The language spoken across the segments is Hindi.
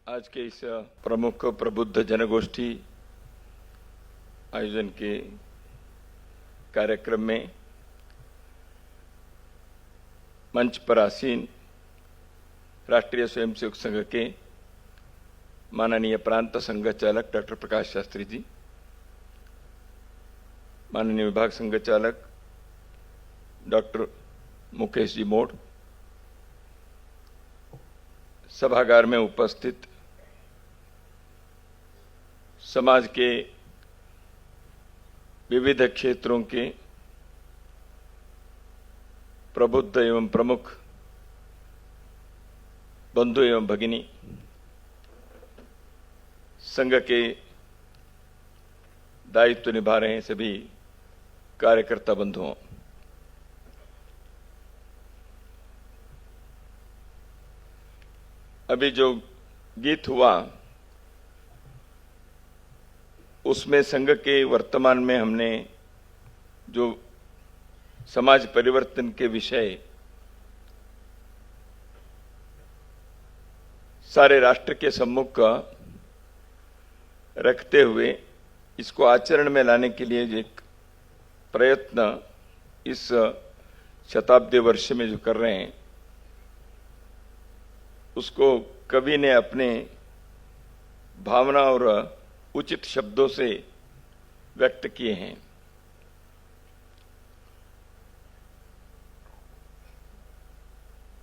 आज के इस प्रमुख प्रबुद्ध जनगोष्ठी आयोजन के कार्यक्रम में मंच पर आसीन राष्ट्रीय स्वयंसेवक संघ के माननीय प्रांत संघ चालक डॉक्टर प्रकाश शास्त्री जी, माननीय विभाग संघ चालक डॉक्टर मुकेश जी मोड़, सभागार में उपस्थित समाज के विविध क्षेत्रों के प्रबुद्ध एवं प्रमुख बंधु एवं भगिनी, संघ के दायित्व निभा रहे हैं सभी कार्यकर्ता बंधुओं, अभी जो गीत हुआ उसमें संघ के वर्तमान में हमने जो समाज परिवर्तन के विषय सारे राष्ट्र के सम्मुख रखते हुए इसको आचरण में लाने के लिए एक प्रयत्न इस शताब्दी वर्ष में जो कर रहे हैं, उसको कवि ने अपने भावना और उचित शब्दों से व्यक्त किए हैं।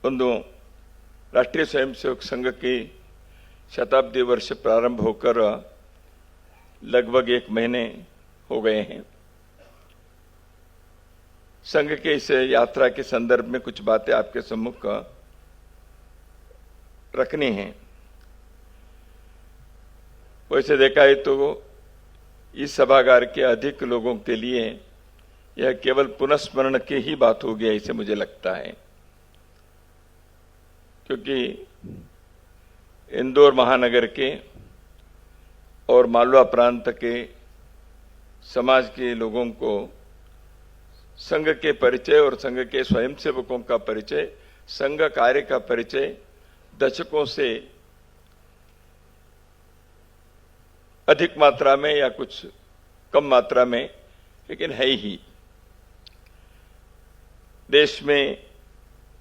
बंधुओं, राष्ट्रीय स्वयंसेवक संघ के शताब्दी वर्ष प्रारंभ होकर लगभग 1 महीने हो गए हैं। संघ के इस यात्रा के संदर्भ में कुछ बातें आपके सम्मुख रखनी हैं। वैसे देखा है तो इस सभागार के अधिक लोगों के लिए यह केवल पुनस्मरण की ही बात होगी, ऐसे मुझे लगता है, क्योंकि इंदौर महानगर के और मालवा प्रांत के समाज के लोगों को संघ के परिचय और संघ के स्वयंसेवकों का परिचय, संघ कार्य का परिचय दशकों से अधिक मात्रा में या कुछ कम मात्रा में, लेकिन है ही। देश में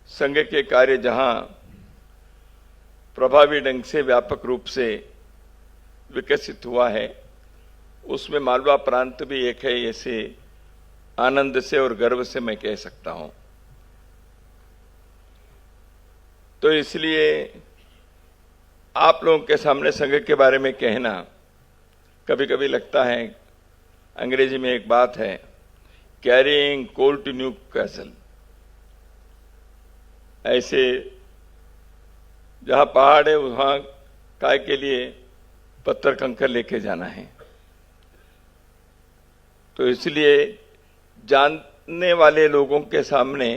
संघ के कार्य जहां प्रभावी ढंग से व्यापक रूप से विकसित हुआ है, उसमें मालवा प्रांत भी एक है, ऐसे आनंद से और गर्व से मैं कह सकता हूं। तो इसलिए आप लोगों के सामने संघ के बारे में कहना कभी कभी लगता है, अंग्रेजी में एक बात है, carrying coal to Newcastle, ऐसे जहां पहाड़ है वहां काय के लिए पत्थर कंकर लेके जाना है। तो इसलिए जानने वाले लोगों के सामने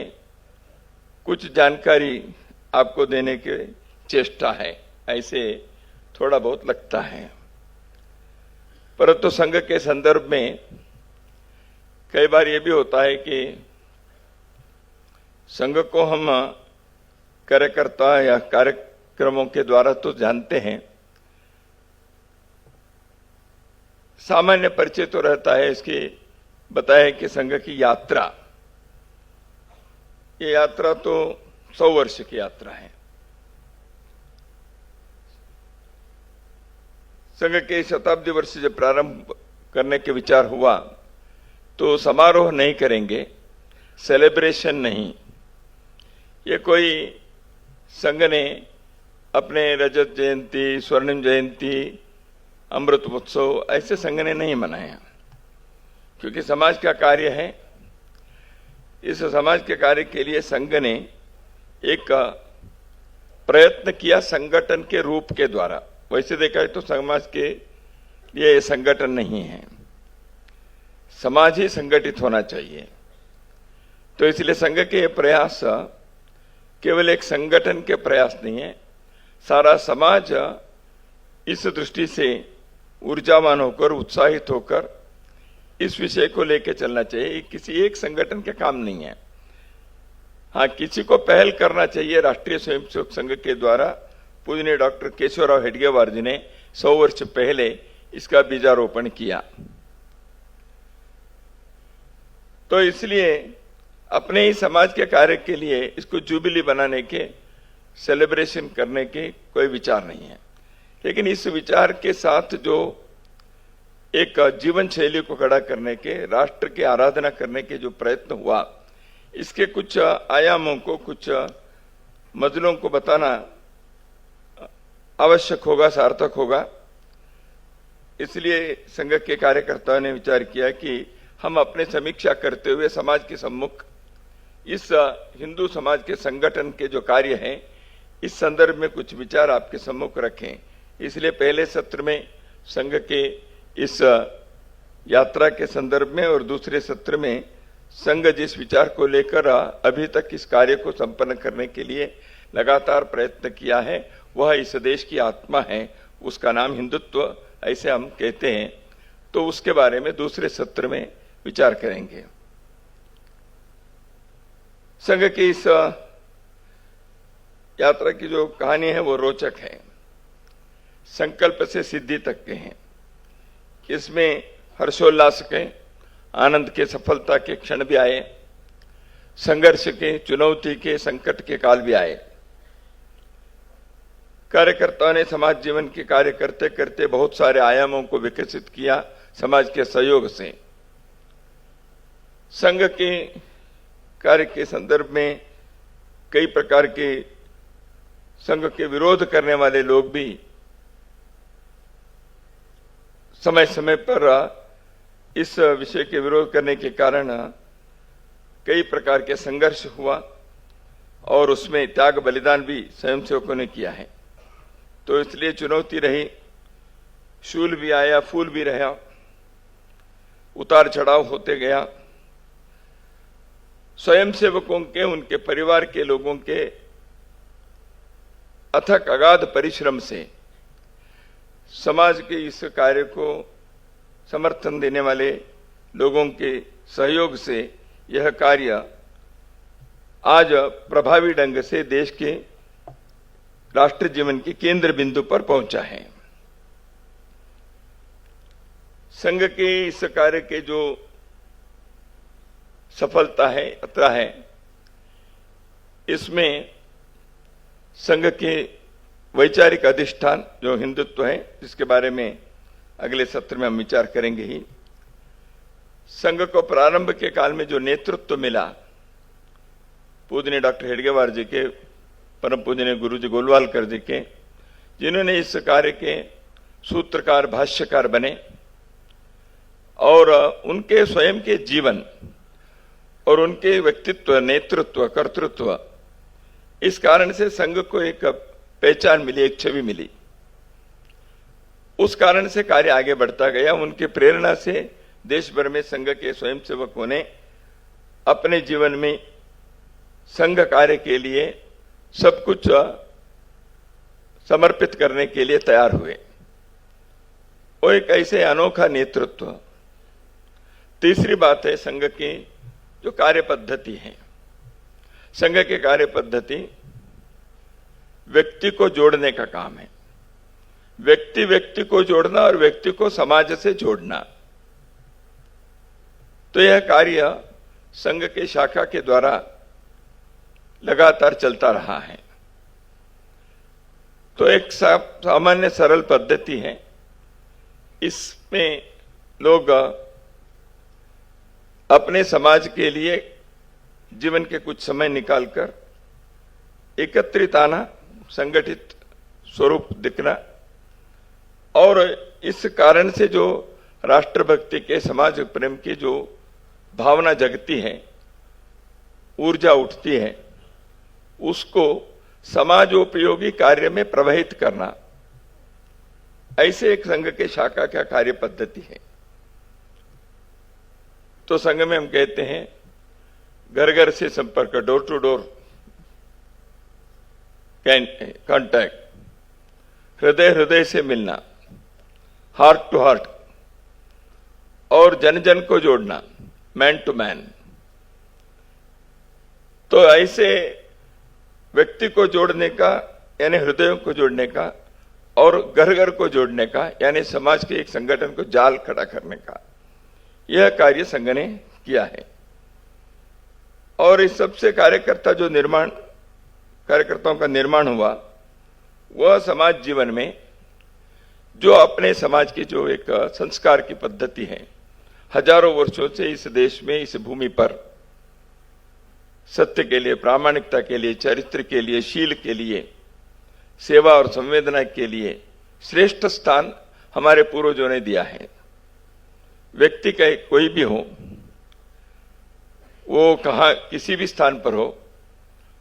कुछ जानकारी आपको देने की चेष्टा है, ऐसे थोड़ा बहुत लगता है। परंतु संघ के संदर्भ में कई बार यह भी होता है कि संघ को हम कार्यकर्ता या कार्यक्रमों के द्वारा तो जानते हैं, सामान्य परिचय तो रहता है। इसकी बताया कि संघ की यात्रा, ये यात्रा तो 100 वर्ष की यात्रा है। संघ के शताब्दी वर्ष जब प्रारंभ करने के विचार हुआ तो समारोह नहीं करेंगे, सेलिब्रेशन नहीं। ये कोई संघ ने अपने रजत जयंती, स्वर्णिम जयंती, अमृत महोत्सव ऐसे संघ ने नहीं मनाया, क्योंकि समाज का कार्य है। इस समाज के कार्य के लिए संघ ने एक प्रयत्न किया संगठन के रूप के द्वारा। वैसे देखा है तो समाज के लिए संगठन नहीं है, समाज ही संगठित होना चाहिए। तो इसलिए संघ के प्रयास केवल एक संगठन के प्रयास नहीं है, सारा समाज इस दृष्टि से ऊर्जावान होकर, उत्साहित होकर इस विषय को लेकर चलना चाहिए। किसी एक संगठन के काम नहीं है। हाँ, किसी को पहल करना चाहिए राष्ट्रीय स्वयंसेवक संघ के द्वारा पूजनीय डॉक्टर केशवराव हेडगेवार जी ने 100 वर्ष पहले इसका बीजारोपण किया। तो इसलिए अपने ही समाज के कार्य के लिए इसको जुबिली बनाने के, सेलिब्रेशन करने के कोई विचार नहीं है। लेकिन इस विचार के साथ जो एक जीवन शैली को खड़ा करने के, राष्ट्र की आराधना करने के जो प्रयत्न हुआ, इसके कुछ आयामों को, कुछ मजलों को बताना आवश्यक होगा, सार्थक होगा। इसलिए संघ के कार्यकर्ताओं ने विचार किया कि हम अपने समीक्षा करते हुए समाज के सम्मुख इस हिंदू समाज के संगठन के जो कार्य हैं, इस संदर्भ में कुछ विचार आपके सम्मुख रखें। इसलिए पहले सत्र में संघ के इस यात्रा के संदर्भ में और दूसरे सत्र में संघ जिस विचार को लेकर अभी तक इस कार्य को संपन्न करने के लिए लगातार प्रयत्न किया है, वह इस देश की आत्मा है, उसका नाम हिंदुत्व ऐसे हम कहते हैं। तो उसके बारे में दूसरे सत्र में विचार करेंगे। संघ की इस यात्रा की जो कहानी है वो रोचक है, संकल्प से सिद्धि तक के हैं। इसमें हर्षोल्लास के, आनंद के, सफलता के क्षण भी आए, संघर्ष के, चुनौती के, संकट के काल भी आए। कार्यकर्ताओं ने समाज जीवन के कार्य करते करते बहुत सारे आयामों को विकसित किया समाज के सहयोग से। संघ के कार्य के संदर्भ में कई प्रकार के संघ के विरोध करने वाले लोग भी समय समय पर इस विषय के विरोध करने के कारण कई प्रकार के संघर्ष हुआ और उसमें त्याग बलिदान भी स्वयंसेवकों ने किया है। तो इसलिए चुनौती रही, शूल भी आया, फूल भी रहा, उतार चढ़ाव होते गया। स्वयंसेवकों के, उनके परिवार के लोगों के अथक अगाध परिश्रम से, समाज के इस कार्य को समर्थन देने वाले लोगों के सहयोग से यह कार्य आज प्रभावी ढंग से देश के राष्ट्र जीवन के केंद्र बिंदु पर पहुंचा है। संघ के इस कार्य के जो सफलता है, यात्रा है, इसमें संघ के वैचारिक अधिष्ठान जो हिंदुत्व है, जिसके बारे में अगले सत्र में हम विचार करेंगे ही। संघ को प्रारंभ के काल में जो नेतृत्व मिला, पूजनीय डॉक्टर हेडगेवार जी के, परम पूजनीय गुरु जी गोलवालकर जी के, जिन्होंने इस कार्य के सूत्रकार, भाष्यकार बने और उनके स्वयं के जीवन और उनके व्यक्तित्व, नेतृत्व, कर्तृत्व, इस कारण से संघ को एक पहचान मिली, एक छवि मिली। उस कारण से कार्य आगे बढ़ता गया। उनके प्रेरणा से देश भर में संघ के स्वयंसेवकों ने अपने जीवन में संघ कार्य के लिए सब कुछ समर्पित करने के लिए तैयार हुए। वो एक ऐसे अनोखा नेतृत्व। तीसरी बात है संघ की जो कार्य पद्धति है। संघ के कार्य पद्धति व्यक्ति को जोड़ने का काम है। व्यक्ति व्यक्ति को जोड़ना और व्यक्ति को समाज से जोड़ना। तो यह कार्य संघ के शाखा के द्वारा लगातार चलता रहा है। तो एक सामान्य सरल पद्धति है। इसमें लोग अपने समाज के लिए जीवन के कुछ समय निकालकर एकत्रित आना, संगठित स्वरूप दिखना, और इस कारण से जो राष्ट्रभक्ति के, समाज प्रेम की जो भावना जगती है, ऊर्जा उठती है, उसको समाजोपयोगी कार्य में प्रवाहित करना, ऐसे एक संघ के शाखा का कार्य पद्धति है। तो संघ में हम कहते हैं घर घर से संपर्क, डोर टू डोर कांटेक्ट, हृदय हृदय से मिलना, हार्ट टू हार्ट, और जन जन को जोड़ना, मैन टू मैन। तो ऐसे व्यक्ति को जोड़ने का यानी हृदयों को जोड़ने का और घर घर को जोड़ने का, यानी समाज के एक संगठन को जाल खड़ा करने का, यह कार्य संघ ने किया है। और इस सबसे कार्यकर्ताओं का निर्माण हुआ, वह समाज जीवन में जो अपने समाज की जो एक संस्कार की पद्धति है, हजारों वर्षों से इस देश में, इस भूमि पर सत्य के लिए, प्रामाणिकता के लिए, चरित्र के लिए, शील के लिए, सेवा और संवेदना के लिए श्रेष्ठ स्थान हमारे पूर्वजों ने दिया है। व्यक्ति का कोई भी हो, वो कहाँ किसी भी स्थान पर हो,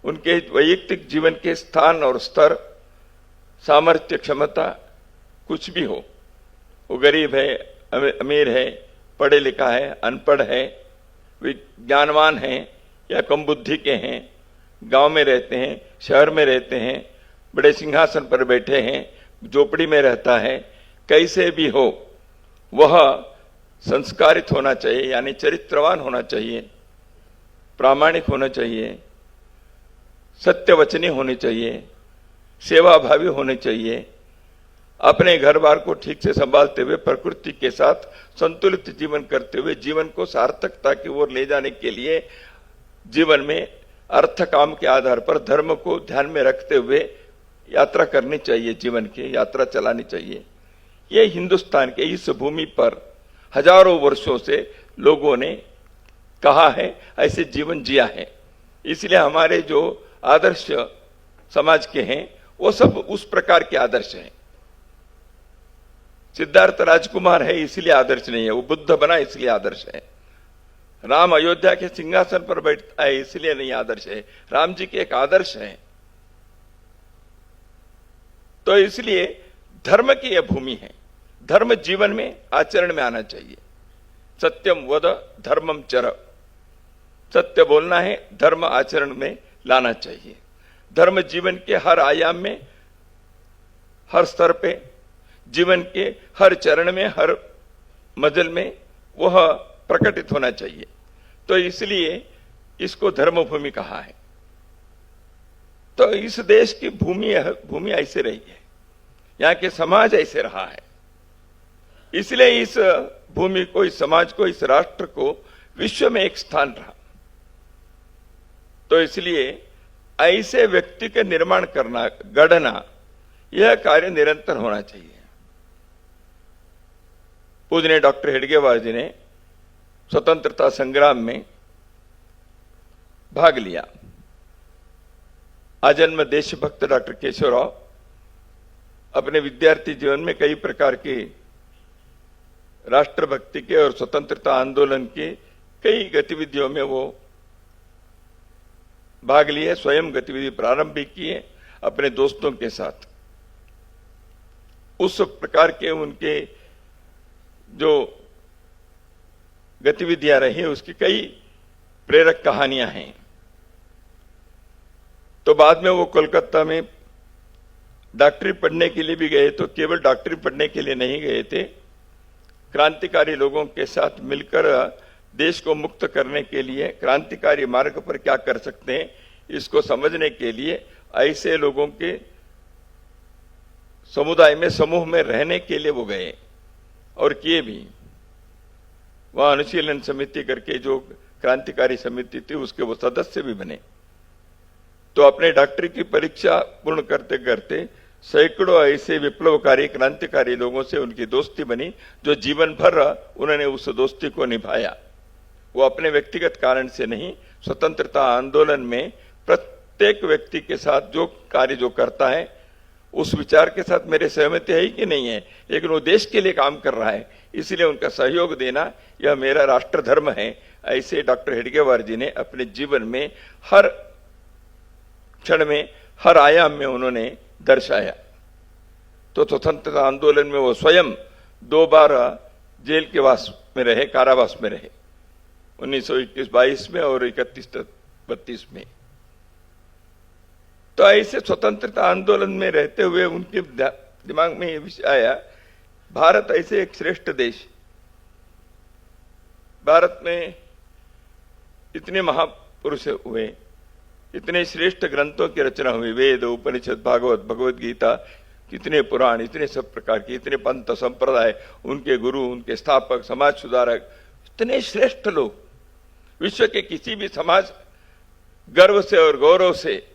उनके वैयक्तिक जीवन के स्थान और स्तर, सामर्थ्य, क्षमता कुछ भी हो, वो गरीब है, अमीर है, पढ़े लिखा है, अनपढ़ है, ज्ञानवान है या कम बुद्धि के हैं, गांव में रहते हैं, शहर में रहते हैं, बड़े सिंहासन पर बैठे हैं, झोपड़ी में रहता है, कैसे भी हो, वह संस्कारित होना चाहिए, यानी चरित्रवान होना चाहिए, प्रामाणिक होना चाहिए, सत्यवचनी होने चाहिए, सेवाभावी होने चाहिए, अपने घर बार को ठीक से संभालते हुए प्रकृति के साथ संतुलित जीवन करते हुए जीवन को सार्थकता की ओर ले जाने के लिए जीवन में अर्थ काम के आधार पर धर्म को ध्यान में रखते हुए यात्रा करनी चाहिए, जीवन की यात्रा चलानी चाहिए। ये हिंदुस्तान के इस भूमि पर हजारों वर्षों से लोगों ने कहा है, ऐसे जीवन जिया है। इसलिए हमारे जो आदर्श समाज के हैं वो सब उस प्रकार के आदर्श हैं। सिद्धार्थ राजकुमार है इसलिए आदर्श नहीं है, वो बुद्ध बना इसलिए आदर्श है। राम अयोध्या के सिंहासन पर बैठता है इसलिए नहीं आदर्श है, राम जी के एक आदर्श है। तो इसलिए धर्म की यह भूमि है, धर्म जीवन में आचरण में आना चाहिए। सत्यम वद धर्मम चर, सत्य बोलना है, धर्म आचरण में लाना चाहिए। धर्म जीवन के हर आयाम में, हर स्तर पे, जीवन के हर चरण में, हर मजल में वह प्रकटित होना चाहिए। तो इसलिए इसको धर्मभूमि कहा है। तो इस देश की भूमि ऐसे रही है, यहाँ के समाज ऐसे रहा है, इसलिए इस भूमि को, इस समाज को, इस राष्ट्र को विश्व में एक स्थान रहा। तो इसलिए ऐसे व्यक्ति के निर्माण करना, गढ़ना, यह कार्य निरंतर होना चाहिए। पूजनीय डॉक्टर हेडगेवार जी ने स्वतंत्रता संग्राम में भाग लिया। आजन्म देशभक्त डॉक्टर केशवराव अपने विद्यार्थी जीवन में कई प्रकार के राष्ट्रभक्ति के और स्वतंत्रता आंदोलन के कई गतिविधियों में वो भाग लिए, स्वयं गतिविधि प्रारंभ भी किए अपने दोस्तों के साथ। उस प्रकार के उनके जो गतिविधियां रही उसकी कई प्रेरक कहानियां हैं। तो बाद में वो कोलकाता में डॉक्टरी पढ़ने के लिए भी गए, तो केवल डॉक्टरी पढ़ने के लिए नहीं गए थे, क्रांतिकारी लोगों के साथ मिलकर देश को मुक्त करने के लिए, क्रांतिकारी मार्ग पर क्या कर सकते हैं इसको समझने के लिए ऐसे लोगों के समुदाय में, समूह में रहने के लिए वो गए और किए भी। वहां अनुशीलन समिति करके जो क्रांतिकारी समिति थी उसके वो सदस्य भी बने। तो अपने डॉक्टरी की परीक्षा पूर्ण करते करते सैकड़ों ऐसे विप्लवकारी, क्रांतिकारी लोगों से उनकी दोस्ती बनी, जो जीवन भर उन्होंने उस दोस्ती को निभाया। वो अपने व्यक्तिगत कारण से नहीं, स्वतंत्रता आंदोलन में प्रत्येक व्यक्ति के साथ जो कार्य जो करता है उस विचार के साथ मेरे सहमति है कि नहीं है, लेकिन वो देश के लिए काम कर रहा है, इसलिए उनका सहयोग देना यह मेरा राष्ट्र धर्म है। ऐसे डॉक्टर हेडगेवार जी ने अपने जीवन में हर क्षण में, हर आयाम में उन्होंने दर्शाया। तो स्वतंत्रता आंदोलन में वो स्वयं 2 बार जेल के वास में रहे, कारावास में रहे, 1921-22 में और 31-32 में। तो ऐसे स्वतंत्रता आंदोलन में रहते हुए उनके दिमाग में ये विषय आया, भारत ऐसे एक श्रेष्ठ देश, भारत में इतने महापुरुष हुए, इतने श्रेष्ठ ग्रंथों की रचना हुई, वेद, उपनिषद, भागवत, भगवत गीता, इतने पुराण, इतने सब प्रकार के, इतने पंथ संप्रदाय, उनके गुरु, उनके स्थापक, समाज सुधारक, इतने श्रेष्ठ लोग, विश्व के किसी भी समाज गर्व से और गौरव से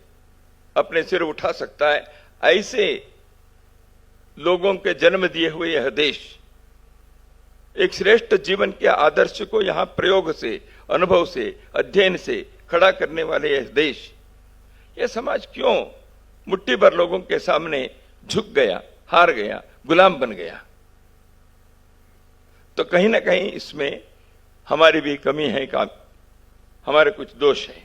अपने सिर उठा सकता है, ऐसे लोगों के जन्म दिए हुए यह देश एक श्रेष्ठ जीवन के आदर्श को यहां प्रयोग से, अनुभव से, अध्ययन से खड़ा करने वाले यह देश, यह समाज क्यों मुट्ठी भर लोगों के सामने झुक गया, हार गया, गुलाम बन गया? तो कहीं ना कहीं इसमें हमारी भी कमी है, हमारे कुछ दोष है।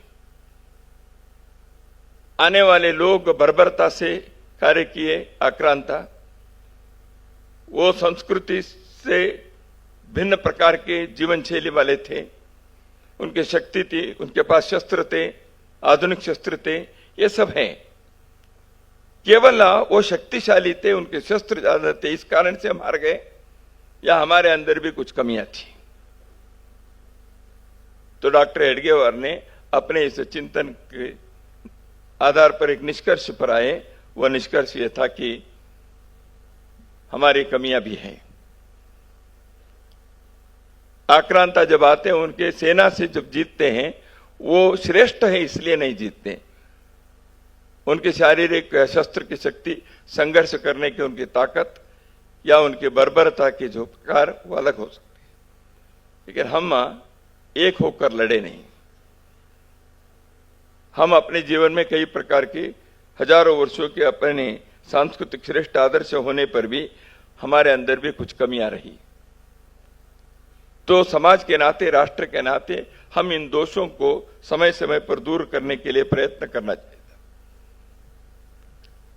आने वाले लोग बर्बरता से कार्य किए, आक्रांता, वो संस्कृति से भिन्न प्रकार के जीवन शैली वाले थे, उनके शक्ति थी, उनके पास शस्त्र थे, आधुनिक शस्त्र थे, ये सब हैं। केवल वो शक्तिशाली थे, उनके शस्त्र ज्यादा थे, इस कारण से हम हार गए, या हमारे अंदर भी कुछ कमियां थी? तो डॉक्टर हेडगेवार ने अपने इस चिंतन के आधार पर एक निष्कर्ष पर आए। वह निष्कर्ष यह था कि हमारी कमियां भी हैं। आक्रांता जब आते हैं, उनके सेना से जब जीतते हैं, वो श्रेष्ठ है इसलिए नहीं जीतते, उनकी शारीरिक शस्त्र की शक्ति, संघर्ष करने की उनकी ताकत, या उनकी बर्बरता के जो प्रकार, वो अलग हो सकते हैं। लेकिन हम एक होकर लड़े नहीं। हम अपने जीवन में कई प्रकार के हजारों वर्षों के अपने सांस्कृतिक श्रेष्ठ आदर्श होने पर भी हमारे अंदर भी कुछ कमियां रही। तो समाज के नाते, राष्ट्र के नाते हम इन दोषों को समय समय पर दूर करने के लिए प्रयत्न करना चाहिए।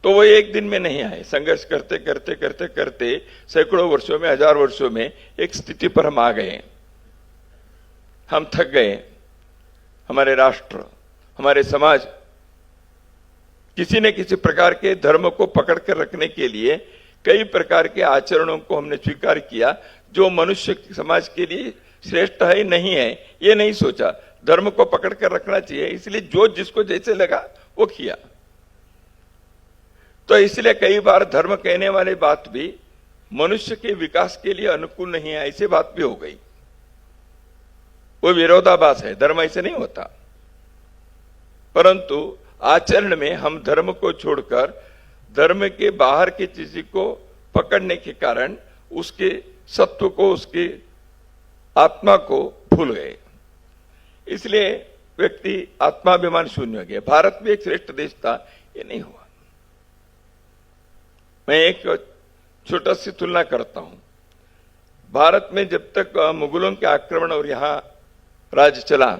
तो वो एक दिन में नहीं आए, संघर्ष करते करते करते करते सैकड़ों वर्षों में, हजार वर्षों में एक स्थिति पर हम आ गए। हम थक गए। हमारे राष्ट्र, हमारे समाज किसी न किसी प्रकार के धर्म को पकड़ कर रखने के लिए कई प्रकार के आचरणों को हमने स्वीकार किया, जो मनुष्य समाज के लिए श्रेष्ठ है नहीं है, ये नहीं सोचा। धर्म को पकड़ कर रखना चाहिए, इसलिए जो जिसको जैसे लगा वो किया। तो इसलिए कई बार धर्म कहने वाली बात भी मनुष्य के विकास के लिए अनुकूल नहीं है, ऐसी बात भी हो गई। वो विरोधाभास है, धर्म ऐसे नहीं होता। परंतु आचरण में हम धर्म को छोड़कर धर्म के बाहर की चीज को पकड़ने के कारण उसके सत्व को, उसकी आत्मा को भूल गए। इसलिए व्यक्ति आत्माभिमान शून्य हो गया। भारत भी एक श्रेष्ठ देश था, ये नहीं हुआ। मैं एक छोटा सी तुलना करता हूं। भारत में जब तक मुगलों के आक्रमण और यहां राज चला,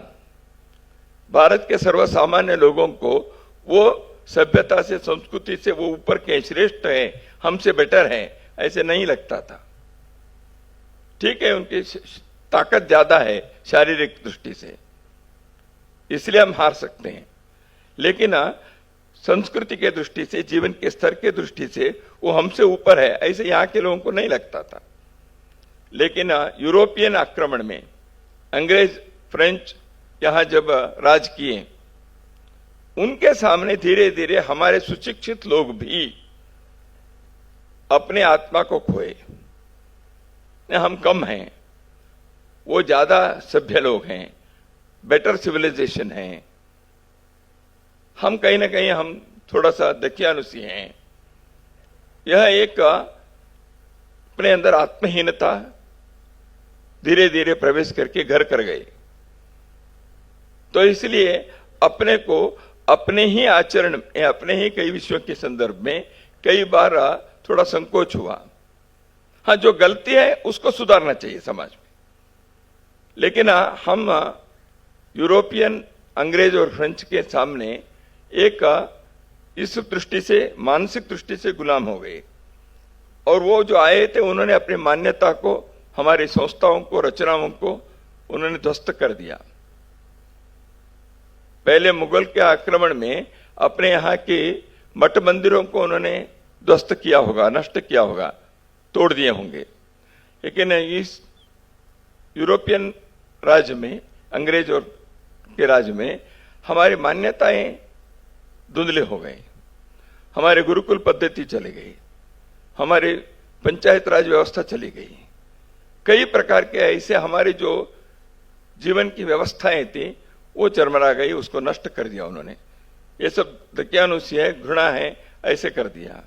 भारत के सर्वसामान्य लोगों को वो सभ्यता से, संस्कृति से वो ऊपर के, श्रेष्ठ हैं, हमसे बेटर हैं, ऐसे नहीं लगता था। ठीक है, उनकी ताकत ज्यादा है शारीरिक दृष्टि से, इसलिए हम हार सकते हैं। लेकिन संस्कृति के दृष्टि से, जीवन के स्तर के दृष्टि से वो हमसे ऊपर है, ऐसे यहां के लोगों को नहीं लगता था। लेकिन यूरोपियन आक्रमण में अंग्रेज, फ्रेंच यहां जब राज किए, उनके सामने धीरे धीरे हमारे सुशिक्षित लोग भी अपने आत्मा को खोए। हम कम हैं, वो ज्यादा सभ्य लोग हैं, बेटर सिविलाइजेशन है। हम कहीं ना कहीं हम थोड़ा सा दकियानुसी हैं। यह एक अपने अंदर आत्महीनता धीरे धीरे प्रवेश करके घर कर गए। तो इसलिए अपने को अपने ही आचरण में, अपने ही कई विषयों के संदर्भ में कई बार थोड़ा संकोच हुआ। हाँ, जो गलती है उसको सुधारना चाहिए समाज में। लेकिन हम यूरोपियन, अंग्रेज और फ्रेंच के सामने एक इस दृष्टि से, मानसिक दृष्टि से गुलाम हो गए। और वो जो आए थे, उन्होंने अपनी मान्यता को, हमारी संस्थाओं को, रचनाओं को उन्होंने ध्वस्त कर दिया। पहले मुगल के आक्रमण में अपने यहाँ के मठ मंदिरों को उन्होंने ध्वस्त किया होगा, नष्ट किया होगा, तोड़ दिए होंगे। लेकिन इस यूरोपियन राज्य में, अंग्रेज और के राज्य में हमारी मान्यताएं धुंधले हो गए, हमारे गुरुकुल पद्धति चली गई, हमारी पंचायत राज व्यवस्था चली गई, कई प्रकार के ऐसे हमारी जो जीवन की व्यवस्थाएं थी वो चरमरा गई, उसको नष्ट कर दिया उन्होंने। ये सब दकियानुसी है, घृणा है, ऐसे कर दिया।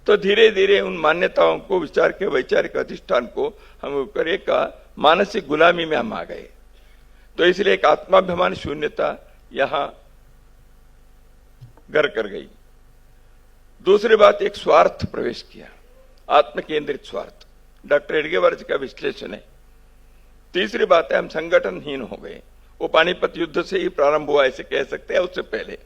तो धीरे धीरे उन मान्यताओं को, विचार के वैचारिक अधिष्ठान को हम ऊपर एक मानसिक गुलामी में हम आ गए। तो इसलिए एक आत्माभिमान शून्यता यहां घर कर गई। दूसरी बात, एक स्वार्थ प्रवेश किया, आत्म केंद्रित स्वार्थ, डॉक्टर एडगेवार जी का विश्लेषण है। तीसरी बात है, हम संगठनहीन हो गए। वो पानीपत युद्ध से ही प्रारंभ हुआ ऐसे कह सकते हैं, उससे पहले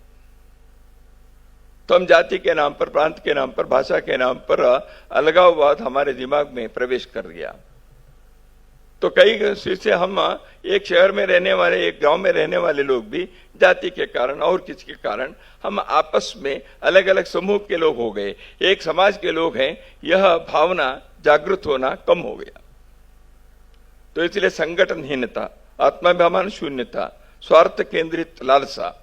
तो हम जाति के नाम पर, प्रांत के नाम पर, भाषा के नाम पर अलगाववाद हमारे दिमाग में प्रवेश कर गया। तो कई से हम एक शहर में रहने वाले, एक गांव में रहने वाले लोग भी जाति के कारण और किसी के कारण हम आपस में अलग अलग समूह के लोग हो गए, एक समाज के लोग हैं, यह भावना जागृत होना कम हो गया। तो इसलिए संगठनहीनता, आत्माभिमान शून्यता, स्वार्थ केंद्रित लालसा,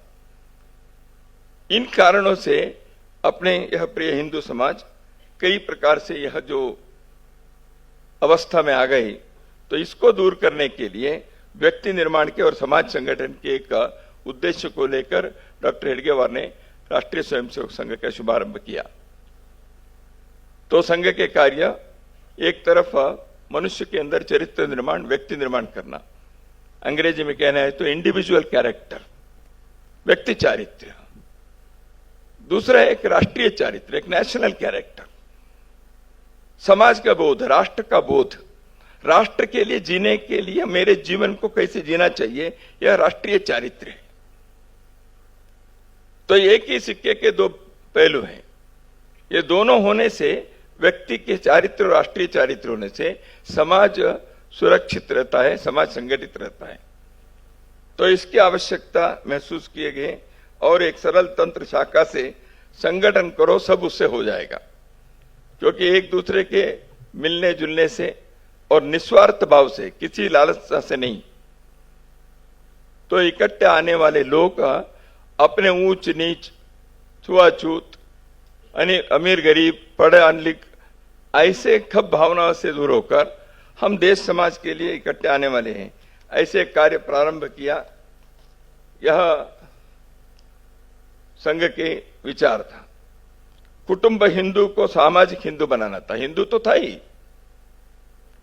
इन कारणों से अपने यह प्रिय हिंदू समाज कई प्रकार से यह जो अवस्था में आ गई। तो इसको दूर करने के लिए व्यक्ति निर्माण के और समाज संगठन के एक उद्देश्य को लेकर डॉक्टर हेडगेवार ने राष्ट्रीय स्वयंसेवक संघ का शुभारंभ किया। तो संघ के कार्य, एक तरफ मनुष्य के अंदर चरित्र निर्माण, व्यक्ति निर्माण करना, अंग्रेजी में कहना है तो इंडिविजुअल कैरेक्टर, व्यक्ति चारित्र्य। दूसरा एक राष्ट्रीय चारित्र्य, एक नेशनल कैरेक्टर, समाज का बोध, राष्ट्र का बोध, राष्ट्र के लिए जीने के लिए मेरे जीवन को कैसे जीना चाहिए, यह राष्ट्रीय चारित्र्य है। तो एक ही सिक्के के दो पहलू हैं। ये दोनों होने से, व्यक्ति के चारित्र और राष्ट्रीय चारित्र होने से समाज सुरक्षित रहता है, समाज संगठित रहता है। तो इसकी आवश्यकता महसूस किए गए और एक सरल तंत्र शाखा से संगठन करो, सब उससे हो जाएगा। क्योंकि एक दूसरे के मिलने जुलने से और निस्वार्थ भाव से, किसी लालसा से नहीं, तो इकट्ठे आने वाले लोग अपने ऊंच नीच, छुआछूत, अमीर गरीब, पढ़े अनलिख, ऐसे खब भावनाओं से दूर होकर हम देश समाज के लिए इकट्ठे आने वाले हैं, ऐसे कार्य प्रारंभ किया। यह संघ के विचार था। कुटुंब हिंदू को सामाजिक हिंदू बनाना था। हिंदू तो था ही,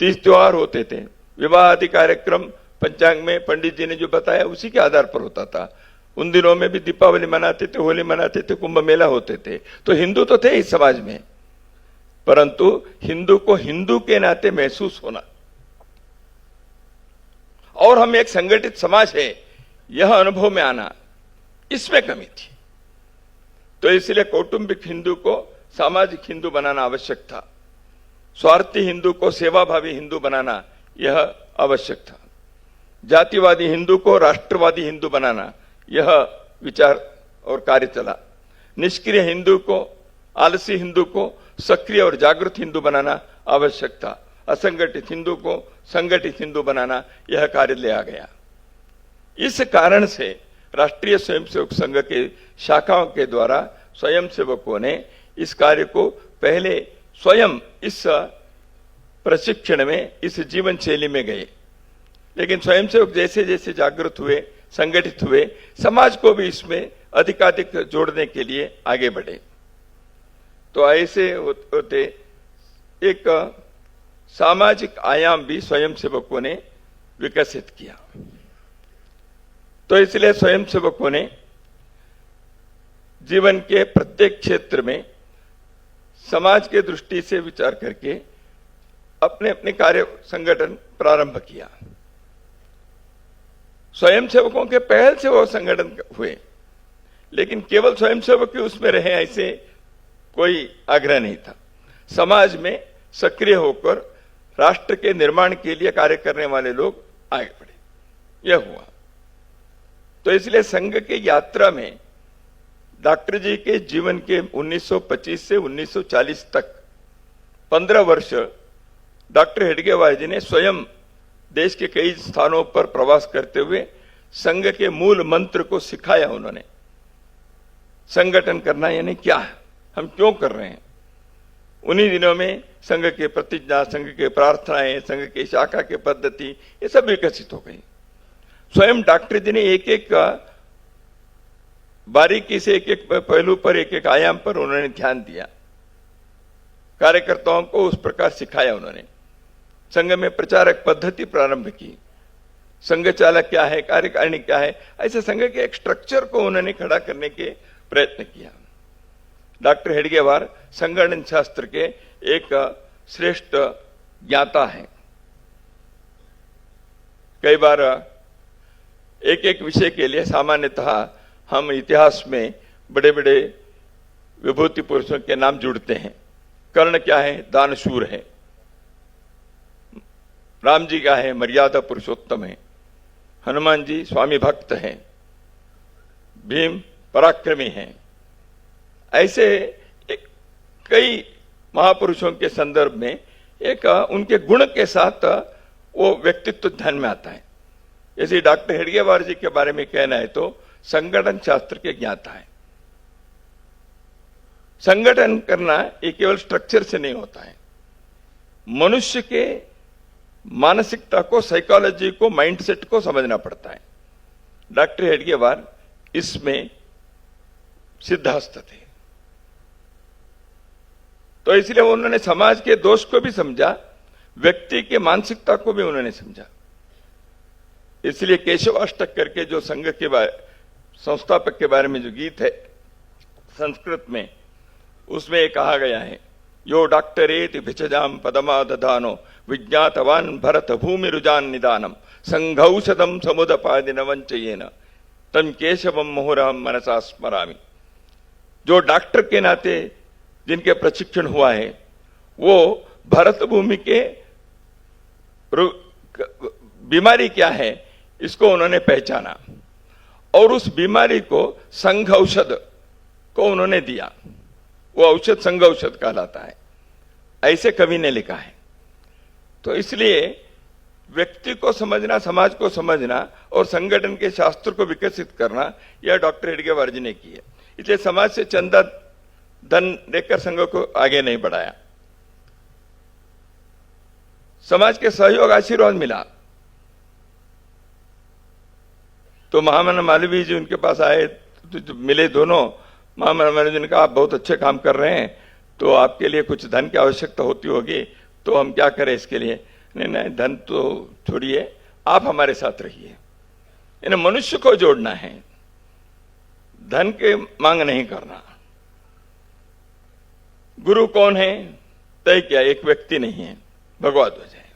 30 त्योहार होते थे, विवाह आदि कार्यक्रम पंचांग में पंडित जी ने जो बताया उसी के आधार पर होता था। उन दिनों में भी दीपावली मनाते थे, होली मनाते थे, कुंभ मेला होते थे। तो हिंदू तो थे इस समाज में, परंतु हिंदू को हिंदू के नाते महसूस होना और हम एक संगठित समाज है, यह अनुभव में आना, इसमें कमी थी। तो इसलिए कौटुंबिक हिंदू को सामाजिक हिंदू बनाना आवश्यक था, स्वार्थी हिंदू को सेवाभावी हिंदू बनाना यह आवश्यक था, जातिवादी हिंदू को राष्ट्रवादी हिंदू बनाना यह विचार और कार्य चला, निष्क्रिय हिंदू को, आलसी हिंदू को सक्रिय और जागृत हिंदू बनाना आवश्यक था, असंगठित हिंदू को संगठित हिंदू बनाना यह कार्य लिया गया। इस कारण से राष्ट्रीय स्वयंसेवक संघ के शाखाओं के द्वारा स्वयंसेवकों ने इस कार्य को पहले स्वयं इस प्रशिक्षण में, इस जीवन शैली में गए, लेकिन स्वयंसेवक जैसे जैसे जागृत हुए, संगठित हुए, समाज को भी इसमें अधिकाधिक जोड़ने के लिए आगे बढ़े। तो ऐसे होते एक सामाजिक आयाम भी स्वयंसेवकों ने विकसित किया। तो इसलिए स्वयंसेवकों ने जीवन के प्रत्येक क्षेत्र में समाज के दृष्टि से विचार करके अपने अपने कार्य संगठन प्रारंभ किया। स्वयंसेवकों के पहल से वो संगठन हुए, लेकिन केवल स्वयंसेवक ही उसमें रहे ऐसे कोई आग्रह नहीं था। समाज में सक्रिय होकर राष्ट्र के निर्माण के लिए कार्य करने वाले लोग आगे बढ़े, यह हुआ। तो इसलिए संघ की यात्रा में डॉक्टर जी के जीवन के 1925 से 1940 तक 15 वर्ष डॉक्टर हेडगेवार जी ने स्वयं देश के कई स्थानों पर प्रवास करते हुए संघ के मूल मंत्र को सिखाया उन्होंने। संगठन करना यानी क्या है, हम क्यों कर रहे हैं। उन्हीं दिनों में संघ के प्रतिज्ञा, संघ के प्रार्थनाएं, संघ के शाखा के पद्धति, ये सब विकसित हो गई। स्वयं डॉक्टर जी ने एक एक बारीकी से, एक एक पहलू पर, एक एक आयाम पर उन्होंने ध्यान दिया। कार्यकर्ताओं को उस प्रकार सिखाया उन्होंने। संघ में प्रचारक पद्धति प्रारंभ की। संघ चालक क्या है, कार्यकारिणी क्या है, ऐसे संघ के एक स्ट्रक्चर को उन्होंने खड़ा करने के प्रयत्न किया। डॉक्टर हेडगेवार संगठन शास्त्र के एक श्रेष्ठ ज्ञाता हैं। कई बार एक एक विषय के लिए सामान्यतः हम इतिहास में बड़े बड़े विभूति पुरुषों के नाम जुड़ते हैं। कर्ण क्या है, दानशूर है। राम जी क्या है, मर्यादा पुरुषोत्तम है। हनुमान जी स्वामी भक्त हैं। भीम पराक्रमी हैं। ऐसे कई महापुरुषों के संदर्भ में एक उनके गुण के साथ वो व्यक्तित्व ध्यान में आता है। जैसे डॉक्टर हेडगेवार जी के बारे में कहना है तो संगठन शास्त्र के ज्ञाता है। संगठन करना ये केवल स्ट्रक्चर से नहीं होता है। मनुष्य के मानसिकता को, साइकोलॉजी को, माइंडसेट को समझना पड़ता है। डॉक्टर हेडगेवार इसमें सिद्धहस्त थे। तो इसलिए उन्होंने समाज के दोष को भी समझा, व्यक्ति के मानसिकता को भी उन्होंने समझा। इसलिए केशवाष्टक करके जो संघ के संस्थापक के बारे में जो गीत है संस्कृत में, उसमें कहा गया है, यो डॉक्टरेति भिषजाम पदमादधानो विज्ञातवान भरत भूमि रुजान निदानम संघौषधम समुदपादि न वंचयेन तम केशवम मुहुरहम मनसा स्मरामि। जो डॉक्टर के नाते जिनके प्रशिक्षण हुआ है, वो भरत भूमि के बीमारी क्या है इसको उन्होंने पहचाना और उस बीमारी को संघ औषध को उन्होंने दिया। वो औषध संघ औषध कहलाता है, ऐसे कवि ने लिखा है। तो इसलिए व्यक्ति को समझना, समाज को समझना और संगठन के शास्त्र को विकसित करना, यह डॉक्टर हेडगेवार जी ने की है। इसलिए समाज से चंदा धन लेकर संघ को आगे नहीं बढ़ाया। समाज के सहयोग, आशीर्वाद मिला। तो महामना मालवीय जी उनके पास आए तो मिले दोनों। महामना मालवीय जी ने कहा, आप बहुत अच्छे काम कर रहे हैं, तो आपके लिए कुछ धन की आवश्यकता होती होगी, तो हम क्या करें इसके लिए। नहीं, धन तो छोड़िए, आप हमारे साथ रहिए। इन्हें मनुष्य को जोड़ना है, धन के मांग नहीं करना। गुरु कौन है तय किया, एक व्यक्ति नहीं है, भगवत ध्वज है।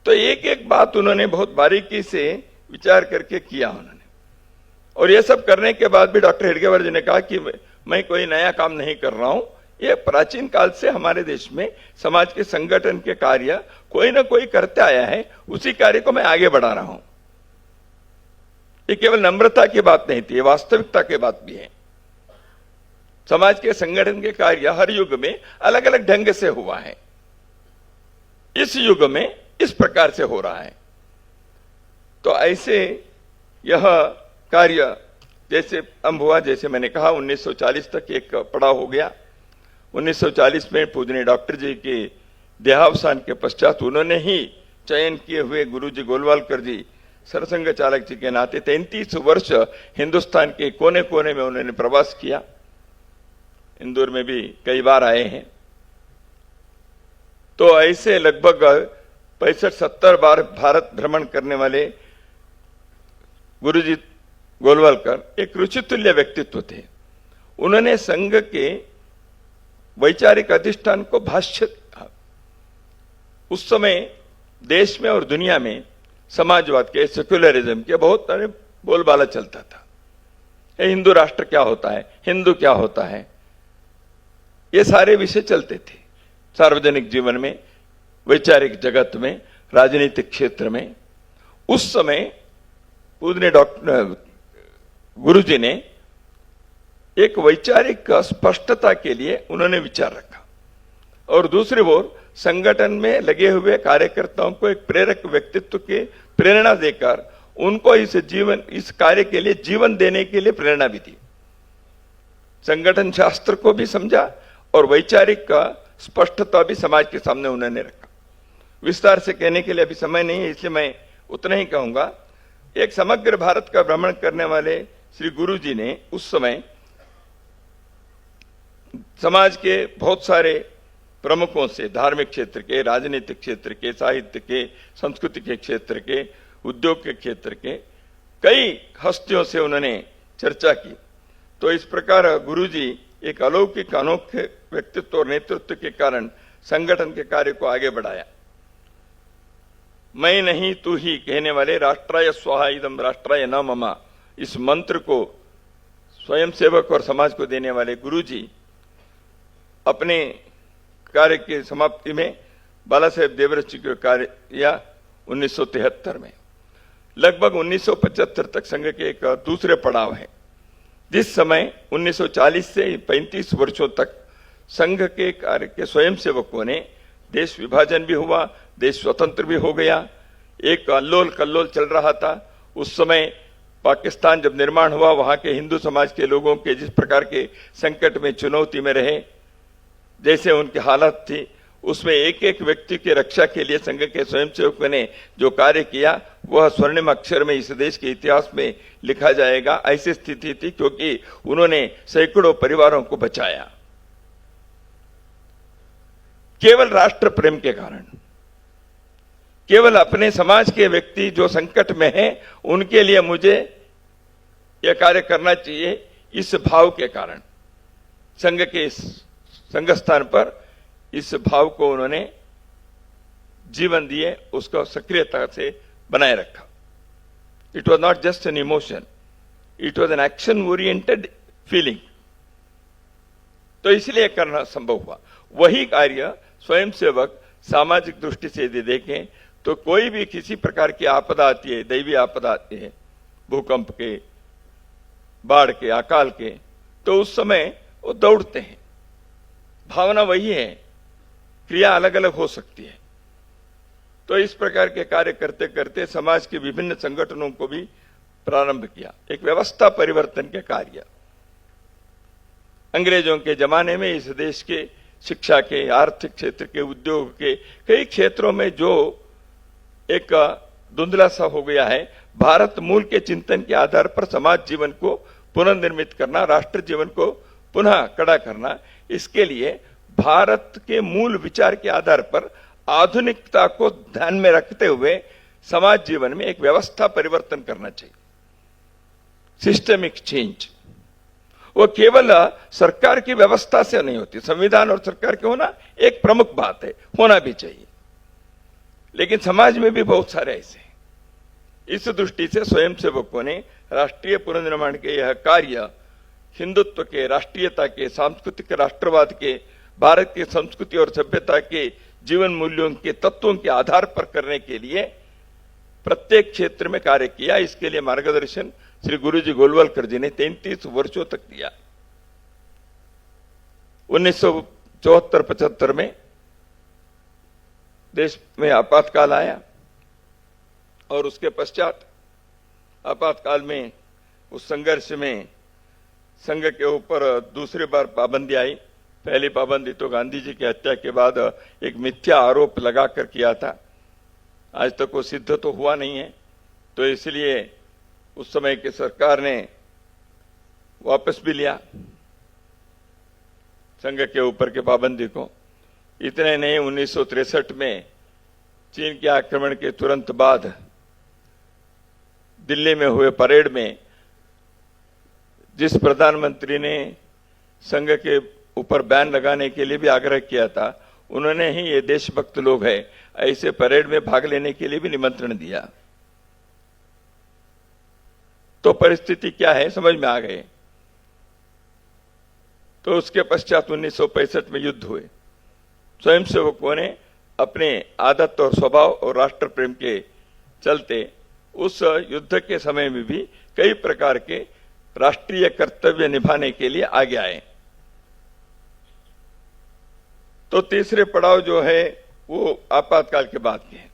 तो एक एक बात उन्होंने बहुत बारीकी से विचार करके किया उन्होंने। और ये सब करने के बाद भी डॉक्टर हेडगेवार जी ने कहा कि मैं कोई नया काम नहीं कर रहा हूं, ये प्राचीन काल से हमारे देश में समाज के संगठन के कार्य कोई ना कोई करते आया है, उसी कार्य को मैं आगे बढ़ा रहा हूं। ये केवल नम्रता की बात नहीं थी, ये वास्तविकता की बात भी है। समाज के संगठन के कार्य हर युग में अलग अलग ढंग से हुआ है। इस युग में इस प्रकार से हो रहा है। तो ऐसे यह कार्य जैसे आरंभ हुआ, जैसे मैंने कहा 1940 तक एक पड़ाव हो गया। 1940 में पूजनीय डॉक्टर जी के देहावसान के पश्चात उन्होंने ही चयन किए हुए गुरुजी गोलवालकर जी सरसंघ चालक जी के नाते 33 वर्ष हिंदुस्तान के कोने कोने में उन्होंने प्रवास किया। इंदौर में भी कई बार आए हैं। तो ऐसे लगभग 65-70 बार भारत भ्रमण करने वाले गुरुजी गोलवालकर एक ऋषितुल्य व्यक्तित्व थे। उन्होंने संघ के वैचारिक अधिष्ठान को भाष्य, उस समय देश में और दुनिया में समाजवाद के, सेक्युलरिज्म के बहुत सारे बोलबाला चलता था। हिंदू राष्ट्र क्या होता है, हिंदू क्या होता है, ये सारे विषय चलते थे सार्वजनिक जीवन में, वैचारिक जगत में, राजनीतिक क्षेत्र में। उस समय पूजनीय डॉक्टर गुरुजी ने एक वैचारिक स्पष्टता के लिए उन्होंने विचार रखा और दूसरी ओर संगठन में लगे हुए कार्यकर्ताओं को एक प्रेरक व्यक्तित्व के प्रेरणा देकर उनको इस कार्य के लिए जीवन देने के लिए प्रेरणा भी दी। संगठन शास्त्र को भी समझा और वैचारिक का स्पष्टता भी समाज के सामने उन्होंने रखा। विस्तार से कहने के लिए अभी समय नहीं है, इसलिए मैं उतना ही कहूंगा। एक समग्र भारत का भ्रमण करने वाले श्री गुरुजी ने उस समय समाज के बहुत सारे प्रमुखों से, धार्मिक क्षेत्र के, राजनीतिक क्षेत्र के, साहित्य के, संस्कृति के क्षेत्र के, उद्योग के क्षेत्र के कई हस्तियों से उन्होंने चर्चा की। तो इस प्रकार गुरुजी एक अलौकिक अनोखे व्यक्तित्व और नेतृत्व के कारण संगठन के कार्य को आगे बढ़ाया। मैं नहीं तू ही कहने वाले राष्ट्राय स्वाहा इदम राष्ट्राय न ममा, इस मंत्र को स्वयंसेवक और समाज को देने वाले गुरुजी अपने कार्य की समाप्ति में बाला साहेब देवरस जी को कार्य किया 1973 में। लगभग 1975 तक संघ के एक दूसरे पड़ाव है, जिस समय 1940 से 35 वर्षों तक संघ के कार्य के स्वयंसेवकों ने, देश विभाजन भी हुआ, देश स्वतंत्र भी हो गया, एक अल्लोल कल्लोल चल रहा था। उस समय पाकिस्तान जब निर्माण हुआ, वहां के हिंदू समाज के लोगों के जिस प्रकार के संकट में, चुनौती में रहे, जैसे उनकी हालत थी, उसमें एक एक व्यक्ति की रक्षा के लिए संघ के स्वयंसेवकों ने जो कार्य किया वह स्वर्णिम अक्षर में इस देश के इतिहास में लिखा जाएगा। ऐसी स्थिति थी क्योंकि उन्होंने सैकड़ों परिवारों को बचाया केवल राष्ट्र प्रेम के कारण, केवल अपने समाज के व्यक्ति जो संकट में हैं उनके लिए मुझे यह कार्य करना चाहिए, इस भाव के कारण संघ के इस संघ स्थान पर इस भाव को उन्होंने जीवन दिए, उसको सक्रियता से बनाए रखा। It was not just an emotion, it was an action oriented feeling. तो इसलिए करना संभव हुआ। वही कार्य स्वयंसेवक सामाजिक दृष्टि से यदि देखें तो कोई भी किसी प्रकार की आपदा आती है, दैवी आपदा आती है, भूकंप के, बाढ़ के, अकाल के, तो उस समय वो दौड़ते हैं। भावना वही है, क्रिया अलग अलग हो सकती है। तो इस प्रकार के कार्य करते करते समाज के विभिन्न संगठनों को भी प्रारंभ किया, एक व्यवस्था परिवर्तन के कार्य। अंग्रेजों के जमाने में इस देश के शिक्षा के, आर्थिक क्षेत्र के, उद्योग के कई क्षेत्रों में जो एक धुंधला सा हो गया है, भारत मूल के चिंतन के आधार पर समाज जीवन को पुनर्निर्मित करना, राष्ट्र जीवन को पुनः कड़ा करना, इसके लिए भारत के मूल विचार के आधार पर आधुनिकता को ध्यान में रखते हुए समाज जीवन में एक व्यवस्था परिवर्तन करना चाहिए, सिस्टमिक चेंज। वो केवल सरकार की व्यवस्था से नहीं होती, संविधान और सरकार के होना एक प्रमुख बात है, होना भी चाहिए, लेकिन समाज में भी बहुत सारे ऐसे हैं। इस दृष्टि से स्वयंसेवकों ने राष्ट्रीय पुनर्निर्माण के यह कार्य हिंदुत्व के, राष्ट्रीयता के, सांस्कृतिक राष्ट्रवाद के, भारत की संस्कृति और सभ्यता के जीवन मूल्यों के तत्वों के आधार पर करने के लिए प्रत्येक क्षेत्र में कार्य किया। इसके लिए मार्गदर्शन श्री गुरुजी गोलवलकर जी ने 33 वर्षों तक दिया। 1974-75 में देश में आपातकाल आया और उसके पश्चात आपातकाल में उस संघर्ष में संघ के ऊपर दूसरी बार पाबंदी आई। पहली पाबंदी तो गांधी जी की हत्या के बाद एक मिथ्या आरोप लगाकर किया था, आज तक वो सिद्ध तो हुआ नहीं है, तो इसलिए उस समय की सरकार ने वापस भी लिया संघ के ऊपर के पाबंदी को। इतने नहीं, 1963 में चीन के आक्रमण के तुरंत बाद दिल्ली में हुए परेड में जिस प्रधानमंत्री ने संघ के ऊपर बैन लगाने के लिए भी आग्रह किया था, उन्होंने ही ये देशभक्त लोग हैं ऐसे परेड में भाग लेने के लिए भी निमंत्रण दिया। तो परिस्थिति क्या है समझ में आ गए। तो उसके पश्चात 1965 में युद्ध हुए। स्वयंसेवकों ने अपने आदत और स्वभाव और राष्ट्र प्रेम के चलते उस युद्ध के समय में भी कई प्रकार के राष्ट्रीय कर्तव्य निभाने के लिए आगे आए। तो तीसरे पड़ाव जो है वो आपातकाल के बाद के हैं।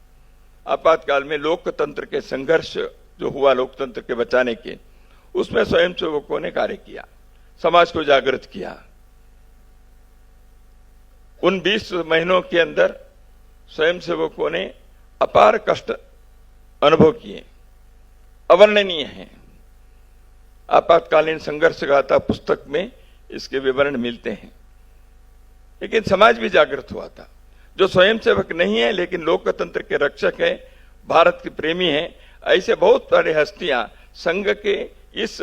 आपातकाल में लोकतंत्र के संघर्ष जो हुआ लोकतंत्र के बचाने के, उसमें स्वयंसेवकों ने कार्य किया, समाज को जागृत किया। उन 20 महीनों के अंदर स्वयंसेवकों ने अपार कष्ट अनुभव किए, अवर्णनीय हैं। आपातकालीन संघर्ष गाथा पुस्तक में इसके विवरण मिलते हैं। लेकिन समाज भी जागृत हुआ था। जो स्वयंसेवक नहीं है लेकिन लोकतंत्र के रक्षक है, भारत के प्रेमी हैं, ऐसे बहुत सारे हस्तियां संघ के इस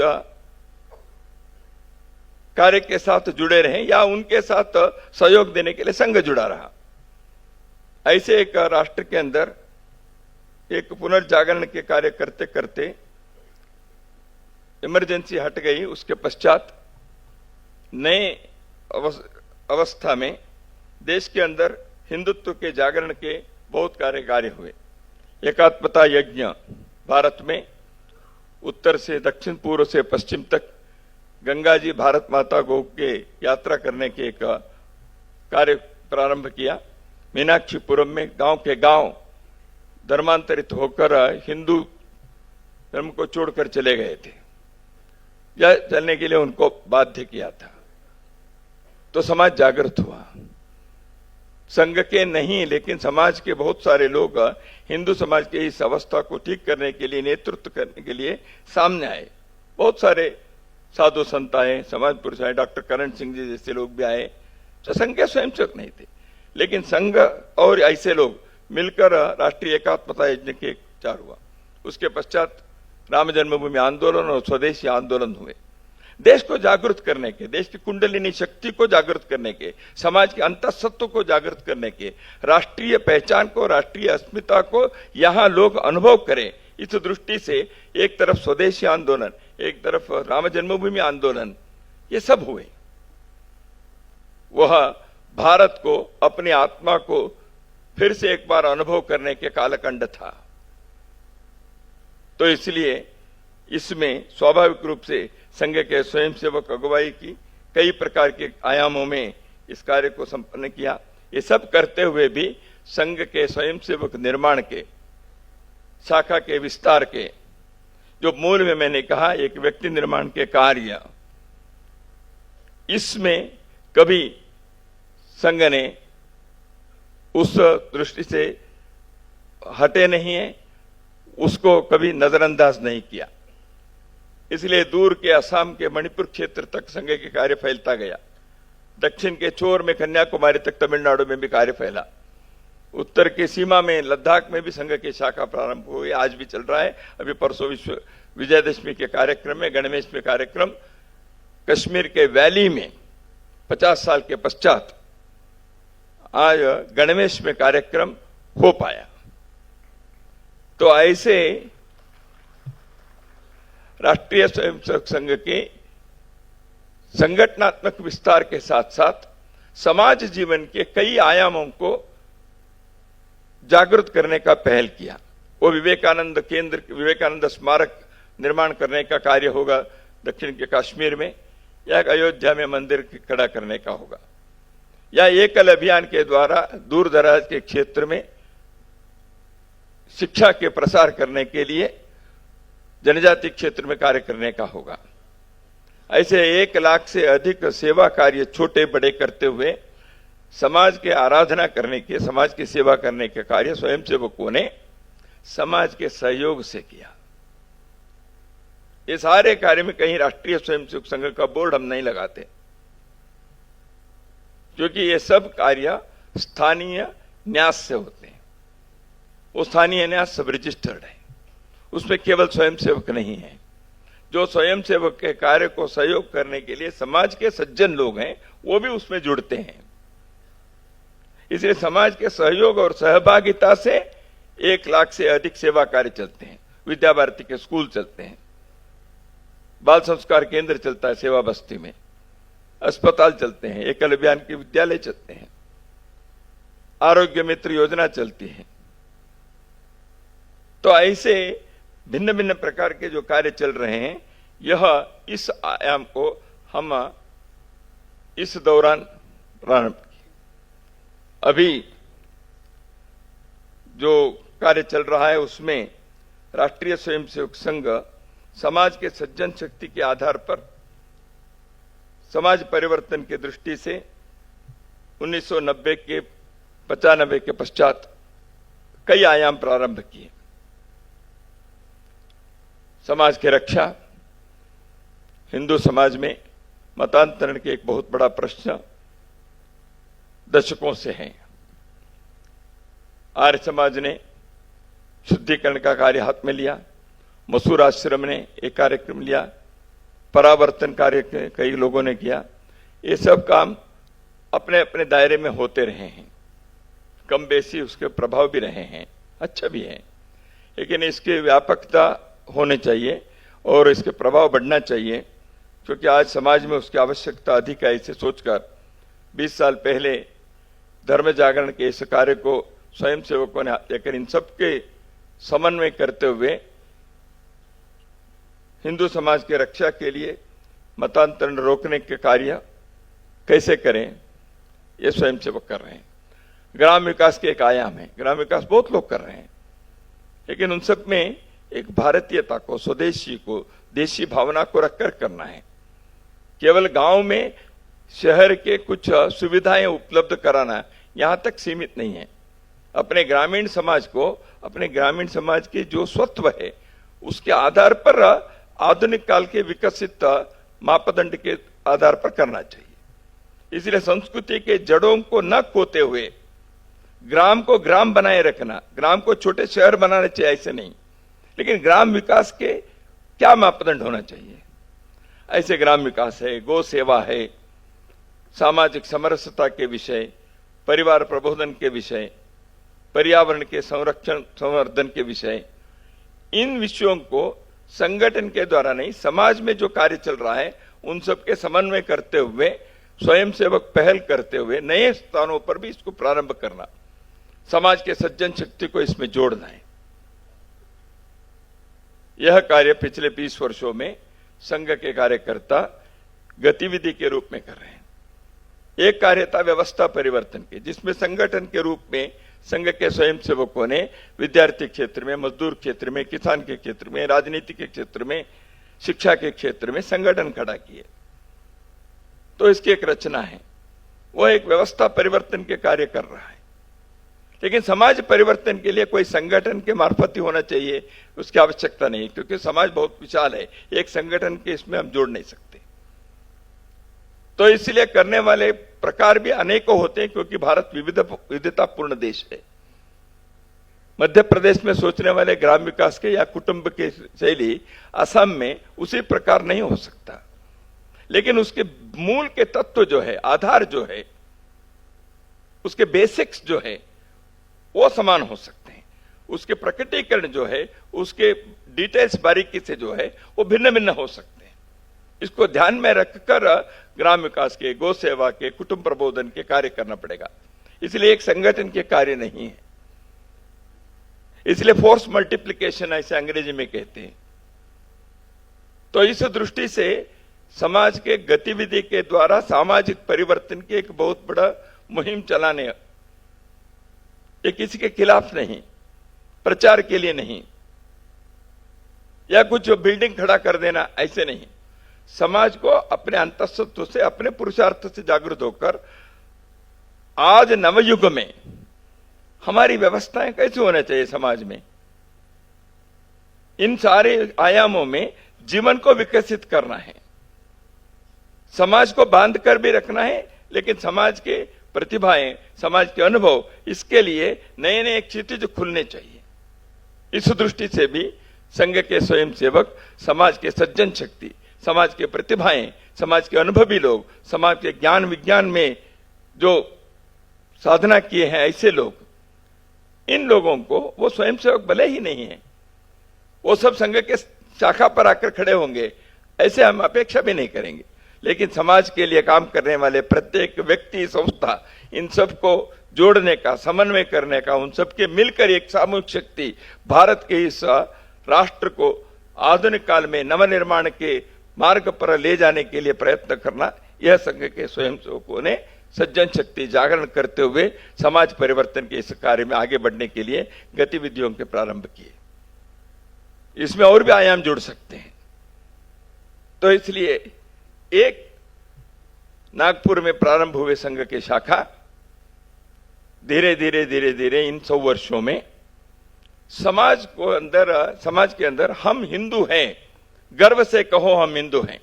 कार्य के साथ जुड़े रहे या उनके साथ सहयोग देने के लिए संघ जुड़ा रहा। ऐसे एक राष्ट्र के अंदर एक पुनर्जागरण के कार्य करते करते इमरजेंसी हट गई। उसके पश्चात नए अवस्था में देश के अंदर हिंदुत्व के जागरण के बहुत कार्य हुए। एकात्मता यज्ञ भारत में उत्तर से दक्षिण, पूर्व से पश्चिम तक गंगा जी भारत माता गौ के यात्रा करने के एक कार्य प्रारंभ किया। मीनाक्षीपुरम में गांव के गांव धर्मांतरित होकर हिंदू धर्म को छोड़कर चले गए थे, या चलने के लिए उनको बाध्य किया था। तो समाज जागृत हुआ। संघ के नहीं लेकिन समाज के बहुत सारे लोग हिंदू समाज के इस अवस्था को ठीक करने के लिए, नेतृत्व करने के लिए सामने आए। बहुत सारे साधु संत आए, समाज पुरुष आए, डॉक्टर करण सिंह जी जैसे लोग भी आए जो संघ के स्वयंसेवक नहीं थे, लेकिन संघ और ऐसे लोग मिलकर राष्ट्रीय एकात्मता यज्ञ के विचार हुआ। उसके पश्चात राम जन्मभूमि आंदोलन और स्वदेशी आंदोलन हुए। देश को जागृत करने के, देश की कुंडलिनी शक्ति को जागृत करने के, समाज के अंतःसत्व को जागृत करने के, राष्ट्रीय पहचान को, राष्ट्रीय अस्मिता को यहां लोग अनुभव करें, इस दृष्टि से एक तरफ स्वदेशी आंदोलन, एक तरफ राम जन्मभूमि आंदोलन, ये सब हुए। वह भारत को, अपनी आत्मा को फिर से एक बार अनुभव करने के कालखंड था। तो इसलिए इसमें स्वाभाविक रूप से संघ के स्वयंसेवक अगुवाई की कई प्रकार के आयामों में इस कार्य को संपन्न किया। ये सब करते हुए भी संघ के स्वयंसेवक निर्माण के, शाखा के विस्तार के, जो मूल में मैंने कहा एक व्यक्ति निर्माण के कार्य, इसमें कभी संघ ने उस दृष्टि से हटे नहीं है, उसको कभी नजरअंदाज नहीं किया। इसलिए दूर के असम के मणिपुर क्षेत्र तक संघ के कार्य फैलता गया। दक्षिण के छोर में कन्याकुमारी तक तमिलनाडु में भी कार्य फैला। उत्तर की सीमा में लद्दाख में भी संघ की शाखा प्रारंभ हुई, आज भी चल रहा है। अभी परसों विजयदशमी के कार्यक्रम में, गणवेश में कार्यक्रम, कश्मीर के वैली में 50 साल के पश्चात आज गणवेश में कार्यक्रम हो पाया। तो ऐसे राष्ट्रीय स्वयंसेवक संघ के संगठनात्मक विस्तार के साथ साथ समाज जीवन के कई आयामों को जागृत करने का पहल किया। वो विवेकानंद केंद्र, विवेकानंद स्मारक निर्माण करने का कार्य होगा दक्षिण के कश्मीर में, या अयोध्या में मंदिर खड़ा करने का होगा, या एकल अभियान के द्वारा दूर दराज के क्षेत्र में शिक्षा के प्रसार करने के लिए जनजाति क्षेत्र में कार्य करने का होगा। ऐसे 1 लाख से अधिक सेवा कार्य छोटे बड़े करते हुए समाज के आराधना करने के, समाज की सेवा करने के कार्य स्वयंसेवकों ने समाज के सहयोग से किया। ये सारे कार्य में कहीं राष्ट्रीय स्वयंसेवक संघ का बोर्ड हम नहीं लगाते, क्योंकि ये सब कार्य स्थानीय न्यास से होते हैं। वो स्थानीय न्यास सब रजिस्टर्ड है, उसमें केवल स्वयंसेवक नहीं है। जो स्वयंसेवक के कार्य को सहयोग करने के लिए समाज के सज्जन लोग हैं, वो भी उसमें जुड़ते हैं। इसलिए समाज के सहयोग और सहभागिता से 1 लाख से अधिक सेवा कार्य चलते हैं। विद्या भारती के स्कूल चलते हैं, बाल संस्कार केंद्र चलता है सेवा बस्ती में, अस्पताल चलते हैं, एकल अभियान के विद्यालय चलते हैं, आरोग्य मित्र योजना चलती है। तो ऐसे भिन्न भिन्न प्रकार के जो कार्य चल रहे हैं, यह इस आयाम को हम इस दौरान प्रारंभ किए। अभी जो कार्य चल रहा है उसमें राष्ट्रीय स्वयंसेवक संघ समाज के सज्जन शक्ति के आधार पर समाज परिवर्तन की दृष्टि से 1990 के 95 के पश्चात कई आयाम प्रारंभ किए। समाज की रक्षा, हिंदू समाज में मतांतरण के एक बहुत बड़ा प्रश्न दशकों से है। आर्य समाज ने शुद्धिकरण का कार्य हाथ में लिया, मसूर आश्रम ने एक कार्यक्रम लिया, परावर्तन कार्य कई लोगों ने किया। ये सब काम अपने अपने दायरे में होते रहे हैं, कम बेसी उसके प्रभाव भी रहे हैं, अच्छा भी है, लेकिन इसकी व्यापकता होने चाहिए और इसके प्रभाव बढ़ना चाहिए, क्योंकि आज समाज में उसकी आवश्यकता अधिक है। इसे सोचकर 20 साल पहले धर्म जागरण के इस कार्य को स्वयं सेवकों ने लेकर इन सबके समन्वय करते हुए हिंदू समाज की रक्षा के लिए मतांतरण रोकने के कार्य कैसे करें, ये स्वयं सेवक कर रहे हैं। ग्राम विकास के एक आयाम है, ग्राम विकास बहुत लोग कर रहे हैं, लेकिन उन सब में एक भारतीयता को, स्वदेशी को, देशी भावना को रखकर करना है। केवल गांव में शहर के कुछ सुविधाएं उपलब्ध कराना यहां तक सीमित नहीं है। अपने ग्रामीण समाज को, अपने ग्रामीण समाज के जो स्वत्व है उसके आधार पर आधुनिक काल के विकसित मापदंड के आधार पर करना चाहिए। इसलिए संस्कृति के जड़ों को न खोते हुए ग्राम को ग्राम बनाए रखना, ग्राम को छोटे शहर बनाने चाहिए ऐसे नहीं, लेकिन ग्राम विकास के क्या मापदंड होना चाहिए, ऐसे ग्राम विकास है, गौ सेवा है, सामाजिक समरसता के विषय, परिवार प्रबोधन के विषय, पर्यावरण के संरक्षण संवर्धन के विषय, इन विषयों को संगठन के द्वारा नहीं, समाज में जो कार्य चल रहा है उन सब के समन्वय करते हुए, स्वयंसेवक पहल करते हुए नए स्थानों पर भी इसको प्रारंभ करना, समाज के सज्जन शक्ति को इसमें जोड़ना है। यह कार्य पिछले 20 वर्षों में संघ के कार्यकर्ता गतिविधि के रूप में कर रहे हैं। एक कार्य था व्यवस्था परिवर्तन के, जिसमें संगठन के रूप में संघ के स्वयंसेवकों ने विद्यार्थी क्षेत्र में, मजदूर क्षेत्र में, किसान के क्षेत्र में, राजनीति के क्षेत्र में, शिक्षा के क्षेत्र में संगठन खड़ा किए। तो इसकी एक रचना है, वो एक व्यवस्था परिवर्तन के कार्य कर रहा है। लेकिन समाज परिवर्तन के लिए कोई संगठन के मार्फत ही होना चाहिए, उसकी आवश्यकता नहीं, क्योंकि समाज बहुत विशाल है, एक संगठन के इसमें हम जोड़ नहीं सकते। तो इसलिए करने वाले प्रकार भी अनेकों होते हैं, क्योंकि भारत विविधतापूर्ण देश है। मध्य प्रदेश में सोचने वाले ग्राम विकास के या कुटुंब के शैली असम में उसी प्रकार नहीं हो सकता, लेकिन उसके मूल के तत्व जो है, आधार जो है, उसके बेसिक्स जो है वो समान हो सकते हैं। उसके प्रकटीकरण जो है, उसके डिटेल्स बारीकी से जो है वो भिन्न भिन्न हो सकते हैं। इसको ध्यान में रखकर ग्राम विकास के, गौ सेवा के, कुटुंब प्रबोधन के कार्य करना पड़ेगा। इसलिए एक संगठन के कार्य नहीं है, इसलिए फोर्स मल्टीप्लिकेशन ऐसे अंग्रेजी में कहते हैं। तो इस दृष्टि से समाज के गतिविधि के द्वारा सामाजिक परिवर्तन की एक बहुत बड़ा मुहिम चलाने, ये किसी के खिलाफ नहीं, प्रचार के लिए नहीं, या कुछ बिल्डिंग खड़ा कर देना ऐसे नहीं, समाज को अपने अंतःसत्व से, अपने पुरुषार्थ से जागृत होकर आज नवयुग में हमारी व्यवस्थाएं कैसे होना चाहिए समाज में, इन सारे आयामों में जीवन को विकसित करना है। समाज को बांध कर भी रखना है, लेकिन समाज के प्रतिभाएं, समाज के अनुभव, इसके लिए नए नए क्षितिज खुलने चाहिए। इस दृष्टि से भी संघ के स्वयंसेवक समाज के सज्जन शक्ति, समाज के प्रतिभाएं, समाज के अनुभवी लोग, समाज के ज्ञान विज्ञान में जो साधना किए हैं ऐसे लोग, इन लोगों को, वो स्वयंसेवक भले ही नहीं है, वो सब संघ के शाखा पर आकर खड़े होंगे ऐसे हम अपेक्षा भी नहीं करेंगे, लेकिन समाज के लिए काम करने वाले प्रत्येक व्यक्ति, संस्था, इन सबको जोड़ने का, समन्वय करने का, उन सबके मिलकर एक सामूहिक शक्ति भारत के इस राष्ट्र को आधुनिक काल में नवनिर्माण के मार्ग पर ले जाने के लिए प्रयत्न करना, यह संघ के स्वयंसेवकों ने सज्जन शक्ति जागरण करते हुए समाज परिवर्तन के इस कार्य में आगे बढ़ने के लिए गतिविधियों के प्रारंभ किए। इसमें और भी आयाम जुड़ सकते हैं। तो इसलिए एक नागपुर में प्रारंभ हुए संघ के शाखा धीरे धीरे इन 100 वर्षों में समाज के अंदर हम हिंदू हैं, गर्व से कहो हम हिंदू हैं।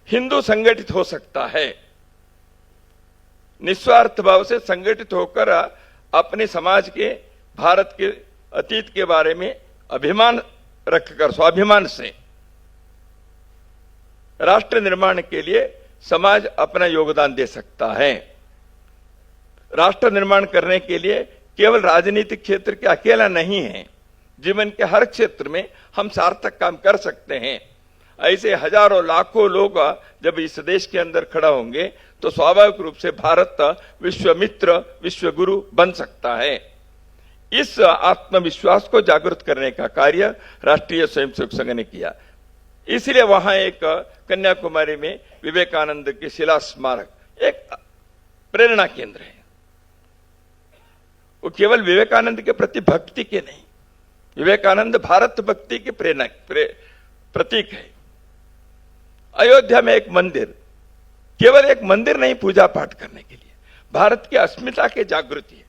हिंदू संगठित हो सकता है, निस्वार्थ भाव से संगठित होकर अपने समाज के, भारत के अतीत के बारे में अभिमान रखकर स्वाभिमान से राष्ट्र निर्माण के लिए समाज अपना योगदान दे सकता है। राष्ट्र निर्माण करने के लिए केवल राजनीतिक क्षेत्र के अकेला नहीं है, जीवन के हर क्षेत्र में हम सार्थक काम कर सकते हैं। ऐसे हजारों लाखों लोग जब इस देश के अंदर खड़ा होंगे तो स्वाभाविक रूप से भारत विश्व मित्र, विश्व गुरु बन सकता है। इस आत्मविश्वास को जागृत करने का कार्य राष्ट्रीय स्वयंसेवक संघ ने किया। इसलिए वहां एक कन्याकुमारी में विवेकानंद के शिला स्मारक एक प्रेरणा केंद्र है। वो केवल विवेकानंद के प्रति भक्ति के नहीं, विवेकानंद भारत भक्ति के प्रेरणा प्रतीक है। अयोध्या में एक मंदिर केवल एक मंदिर नहीं, पूजा पाठ करने के लिए भारत की अस्मिता के जागृति है,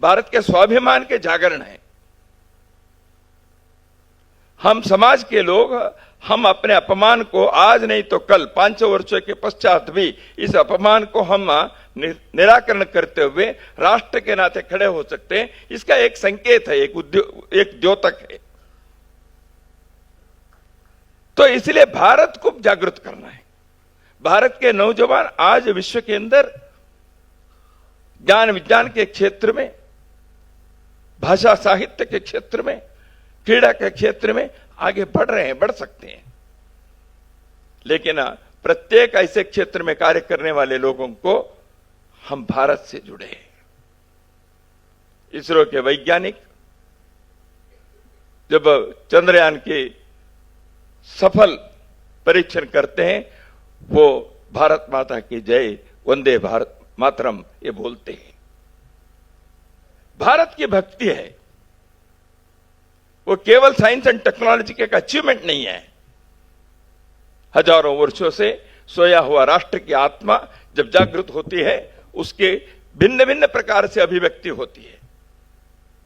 भारत के स्वाभिमान के जागरण है। हम समाज के लोग हम अपने अपमान को आज नहीं तो कल 500 वर्षों के पश्चात भी इस अपमान को हम निराकरण करते हुए राष्ट्र के नाते खड़े हो सकते हैं। इसका एक संकेत है, एक द्योतक है। तो इसलिए भारत को जागृत करना है। भारत के नौजवान आज विश्व के अंदर ज्ञान विज्ञान के क्षेत्र में, भाषा साहित्य के क्षेत्र में, क्रीड़ा के क्षेत्र में आगे बढ़ रहे हैं, बढ़ सकते हैं। लेकिन प्रत्येक ऐसे क्षेत्र में कार्य करने वाले लोगों को हम भारत से जुड़े हैं। इसरो के वैज्ञानिक जब चंद्रयान के सफल परीक्षण करते हैं, वो भारत माता की जय, वंदे भारत मातरम ये बोलते हैं। भारत की भक्ति है, वो केवल साइंस एंड टेक्नोलॉजी का एक अचीवमेंट नहीं है। हजारों वर्षों से सोया हुआ राष्ट्र की आत्मा जब जागृत होती है, उसके भिन्न भिन्न प्रकार से अभिव्यक्ति होती है,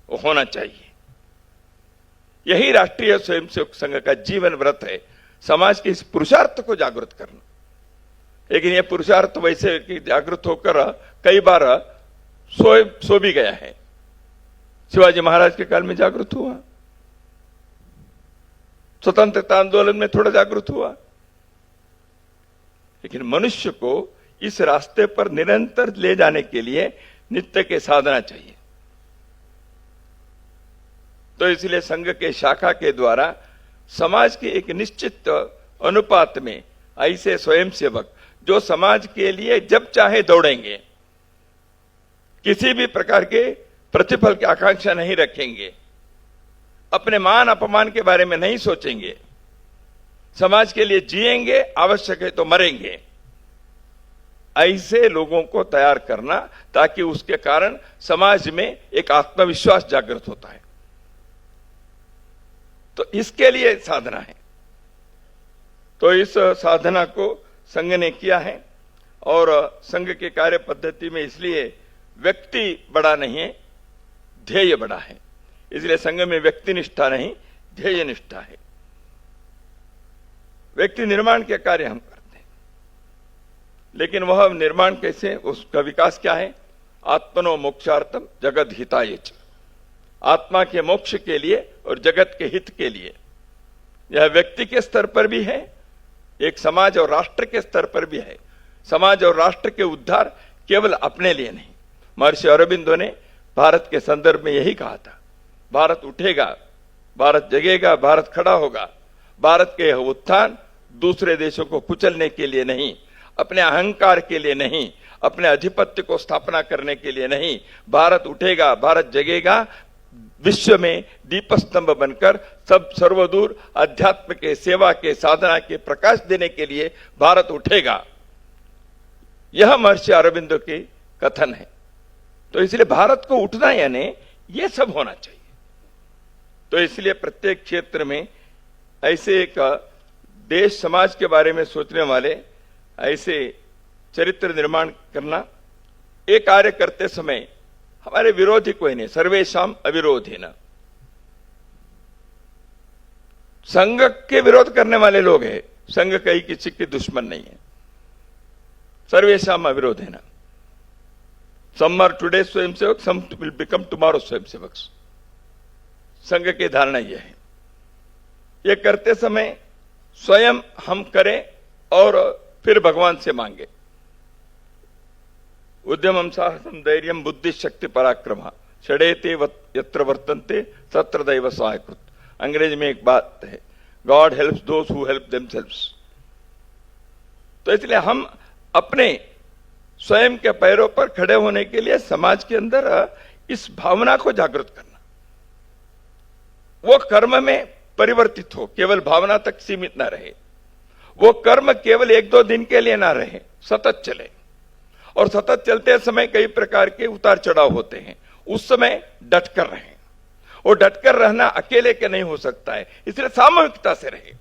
वो होना चाहिए। यही राष्ट्रीय स्वयंसेवक संघ का जीवन व्रत है, समाज के इस पुरुषार्थ को जागृत करना। लेकिन यह पुरुषार्थ वैसे कि जागृत होकर कई बार सो भी गया है। शिवाजी महाराज के काल में जागृत हुआ, स्वतंत्रता आंदोलन में थोड़ा जागृत हुआ, लेकिन मनुष्य को इस रास्ते पर निरंतर ले जाने के लिए नित्य के साधना चाहिए। तो इसलिए संघ के शाखा के द्वारा समाज के एक निश्चित अनुपात में ऐसे स्वयंसेवक जो समाज के लिए जब चाहे दौड़ेंगे, किसी भी प्रकार के प्रतिफल की आकांक्षा नहीं रखेंगे, अपने मान अपमान के बारे में नहीं सोचेंगे, समाज के लिए जिएंगे, आवश्यक है तो मरेंगे, ऐसे लोगों को तैयार करना, ताकि उसके कारण समाज में एक आत्मविश्वास जागृत होता है। तो इसके लिए साधना है। तो इस साधना को संघ ने किया है। और संघ के कार्य पद्धति में इसलिए व्यक्ति बड़ा नहीं है, ध्येय बड़ा है। इसलिए संघ में व्यक्ति निष्ठा नहीं, ध्येय निष्ठा है। व्यक्ति निर्माण के कार्य हम करते हैं, लेकिन वह निर्माण कैसे, उसका विकास क्या है? आत्मनो मोक्षार्थम जगत हिताय च, आत्मा के मोक्ष के लिए और जगत के हित के लिए। यह व्यक्ति के स्तर पर भी है, एक समाज और राष्ट्र के स्तर पर भी है। समाज और राष्ट्र के उद्धार केवल अपने लिए नहीं। महर्षि अरबिंदो ने भारत के संदर्भ में यही कहा था, भारत उठेगा, भारत जगेगा, भारत खड़ा होगा। भारत के उत्थान दूसरे देशों को कुचलने के लिए नहीं, अपने अहंकार के लिए नहीं, अपने अधिपत्य को स्थापना करने के लिए नहीं। भारत उठेगा, भारत जगेगा, विश्व में दीपस्तंभ बनकर सब सर्वदूर अध्यात्म के, सेवा के, साधना के प्रकाश देने के लिए भारत उठेगा। यह महर्षि अरविंदो की कथन है। तो इसलिए भारत को उठना यानी ये सब होना चाहिए। तो इसलिए प्रत्येक क्षेत्र में ऐसे एक देश समाज के बारे में सोचने वाले ऐसे चरित्र निर्माण करना, ये कार्य करते समय हमारे विरोधी कोई नहीं, सर्वेशाम अविरोधी न। संघ के विरोध करने वाले लोग हैं, संघ कहीं किसी की दुश्मन नहीं है। सर्वेशाम अविरोधी न। सम आर टुडे स्वयंसेवक, सम विल बिकम टुमारो स्वयंसेवक। संघ की धारणा यह है। ये करते समय स्वयं हम करें और फिर भगवान से मांगे। उद्यमम साहसम धैर्यम बुद्धि शक्ति पराक्रम षडेते यत्र वर्तन्ते तत्र दैव सहायकृत। अंग्रेजी में एक बात है, God helps those who help themselves. तो इसलिए हम अपने स्वयं के पैरों पर खड़े होने के लिए समाज के अंदर इस भावना को जागृत करना, वो कर्म में परिवर्तित हो, केवल भावना तक सीमित ना रहे। वो कर्म केवल एक दो दिन के लिए ना रहे, सतत चले। और सतत चलते समय कई प्रकार के उतार चढ़ाव होते हैं, उस समय डटकर रहें। और डटकर रहना अकेले के नहीं हो सकता है, इसलिए सामूहिकता से रहे,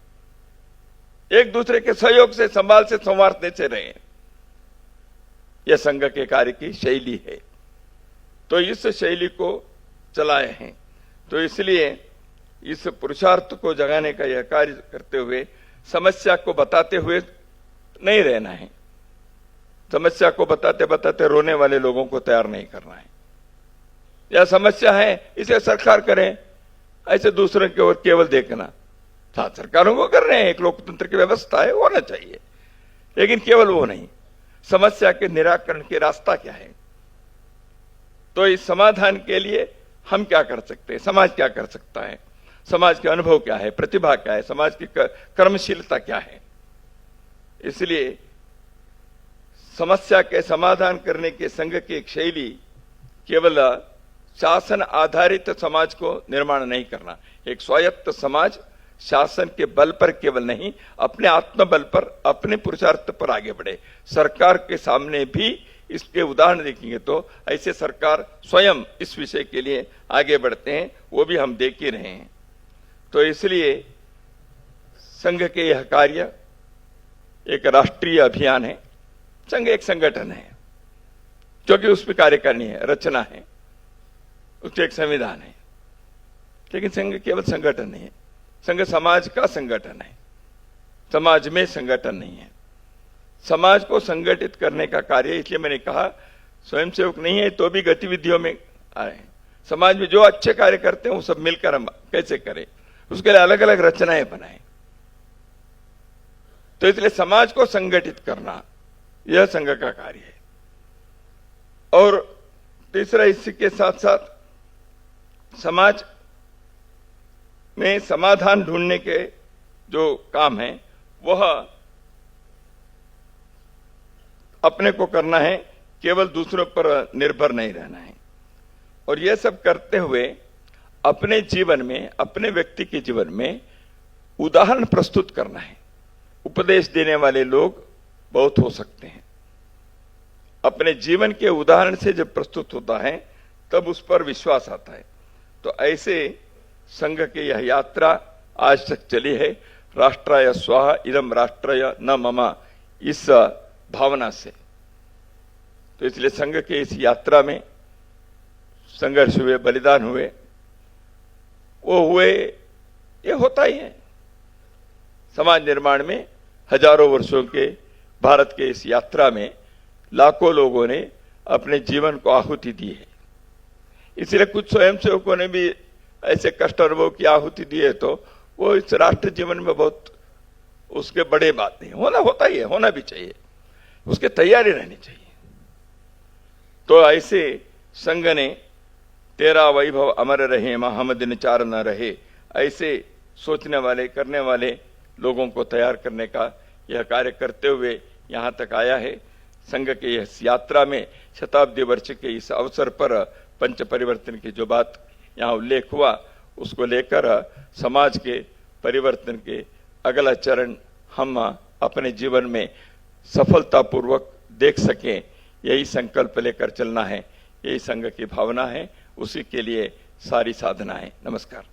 एक दूसरे के सहयोग से, संभाल से, संवारने से रहे। यह संघ के कार्य की शैली है। तो इस शैली को चलाए हैं। तो इसलिए इस पुरुषार्थ को जगाने का यह कार्य करते हुए समस्या को बताते हुए नहीं रहना है। समस्या को बताते बताते रोने वाले लोगों को तैयार नहीं करना है। यह समस्या है, इसे सरकार करे, ऐसे दूसरों की ओर केवल देखना। साथ सरकारों को कर रहे हैं, एक लोकतंत्र की व्यवस्था है, होना चाहिए, लेकिन केवल वो नहीं। समस्या के निराकरण के रास्ता क्या है, तो इस समाधान के लिए हम क्या कर सकते हैं, समाज क्या कर सकता है, समाज के अनुभव क्या है, प्रतिभा क्या है, समाज की कर्मशीलता क्या है। इसलिए समस्या के समाधान करने के संघ की एक शैली केवल शासन आधारित समाज को निर्माण नहीं करना। एक स्वायत्त समाज शासन के बल पर केवल नहीं, अपने आत्मबल पर, अपने पुरुषार्थ पर आगे बढ़े। सरकार के सामने भी इसके उदाहरण देखेंगे तो ऐसे सरकार स्वयं इस विषय के लिए आगे बढ़ते हैं, वो भी हम देख ही रहे हैं। तो इसलिए संघ के यह कार्य एक राष्ट्रीय अभियान है। संघ एक संगठन है, क्योंकि उसमें कार्यकारिणी है, रचना है, उसके एक संविधान है। लेकिन संघ केवल संगठन नहीं है, संघ समाज का संगठन है, समाज में संगठन नहीं है। समाज को संगठित करने का कार्य, इसलिए मैंने कहा स्वयंसेवक नहीं है तो भी गतिविधियों में आ रहे हैं। समाज में जो अच्छे कार्य करते हैं वो सब मिलकर हम कैसे करें, उसके लिए अलग अलग रचनाएं बनाएं। तो इसलिए समाज को संगठित करना यह संघ का कार्य है। और तीसरा, इसके साथ साथ समाज में समाधान ढूंढने के जो काम है वह अपने को करना है, केवल दूसरों पर निर्भर नहीं रहना है। और यह सब करते हुए अपने जीवन में, अपने व्यक्ति के जीवन में उदाहरण प्रस्तुत करना है। उपदेश देने वाले लोग बहुत हो सकते हैं, अपने जीवन के उदाहरण से जब प्रस्तुत होता है तब उस पर विश्वास आता है। तो ऐसे संघ की यह यात्रा आज तक चली है, राष्ट्राय स्वाहा इदम राष्ट्राय न मम, इस भावना से। तो इसलिए संघ के इस यात्रा में संघर्ष हुए, बलिदान हुए, वो हुए, ये होता ही है। समाज निर्माण में हजारों वर्षों के भारत के इस यात्रा में लाखों लोगों ने अपने जीवन को आहुति दी है। इसलिए कुछ स्वयंसेवकों ने भी ऐसे कष्ट अनुभव की आहुति दी है, तो वो इस राष्ट्र जीवन में बहुत उसके बड़े बात नहीं, होना होता ही है, होना भी चाहिए, उसकी तैयारी रहनी चाहिए। तो ऐसे संघ ने तेरा वैभव अमर रहे, हम दिन चार न रहे, ऐसे सोचने वाले, करने वाले लोगों को तैयार करने का यह कार्य करते हुए यहां तक आया है। संघ के इस यात्रा में शताब्दी वर्ष के इस अवसर पर पंच परिवर्तन की जो बात यहाँ उल्लेख हुआ, उसको लेकर समाज के परिवर्तन के अगला चरण हम अपने जीवन में सफलतापूर्वक देख सकें, यही संकल्प लेकर चलना है, यही संघ की भावना है, उसी के लिए सारी साधना है। नमस्कार।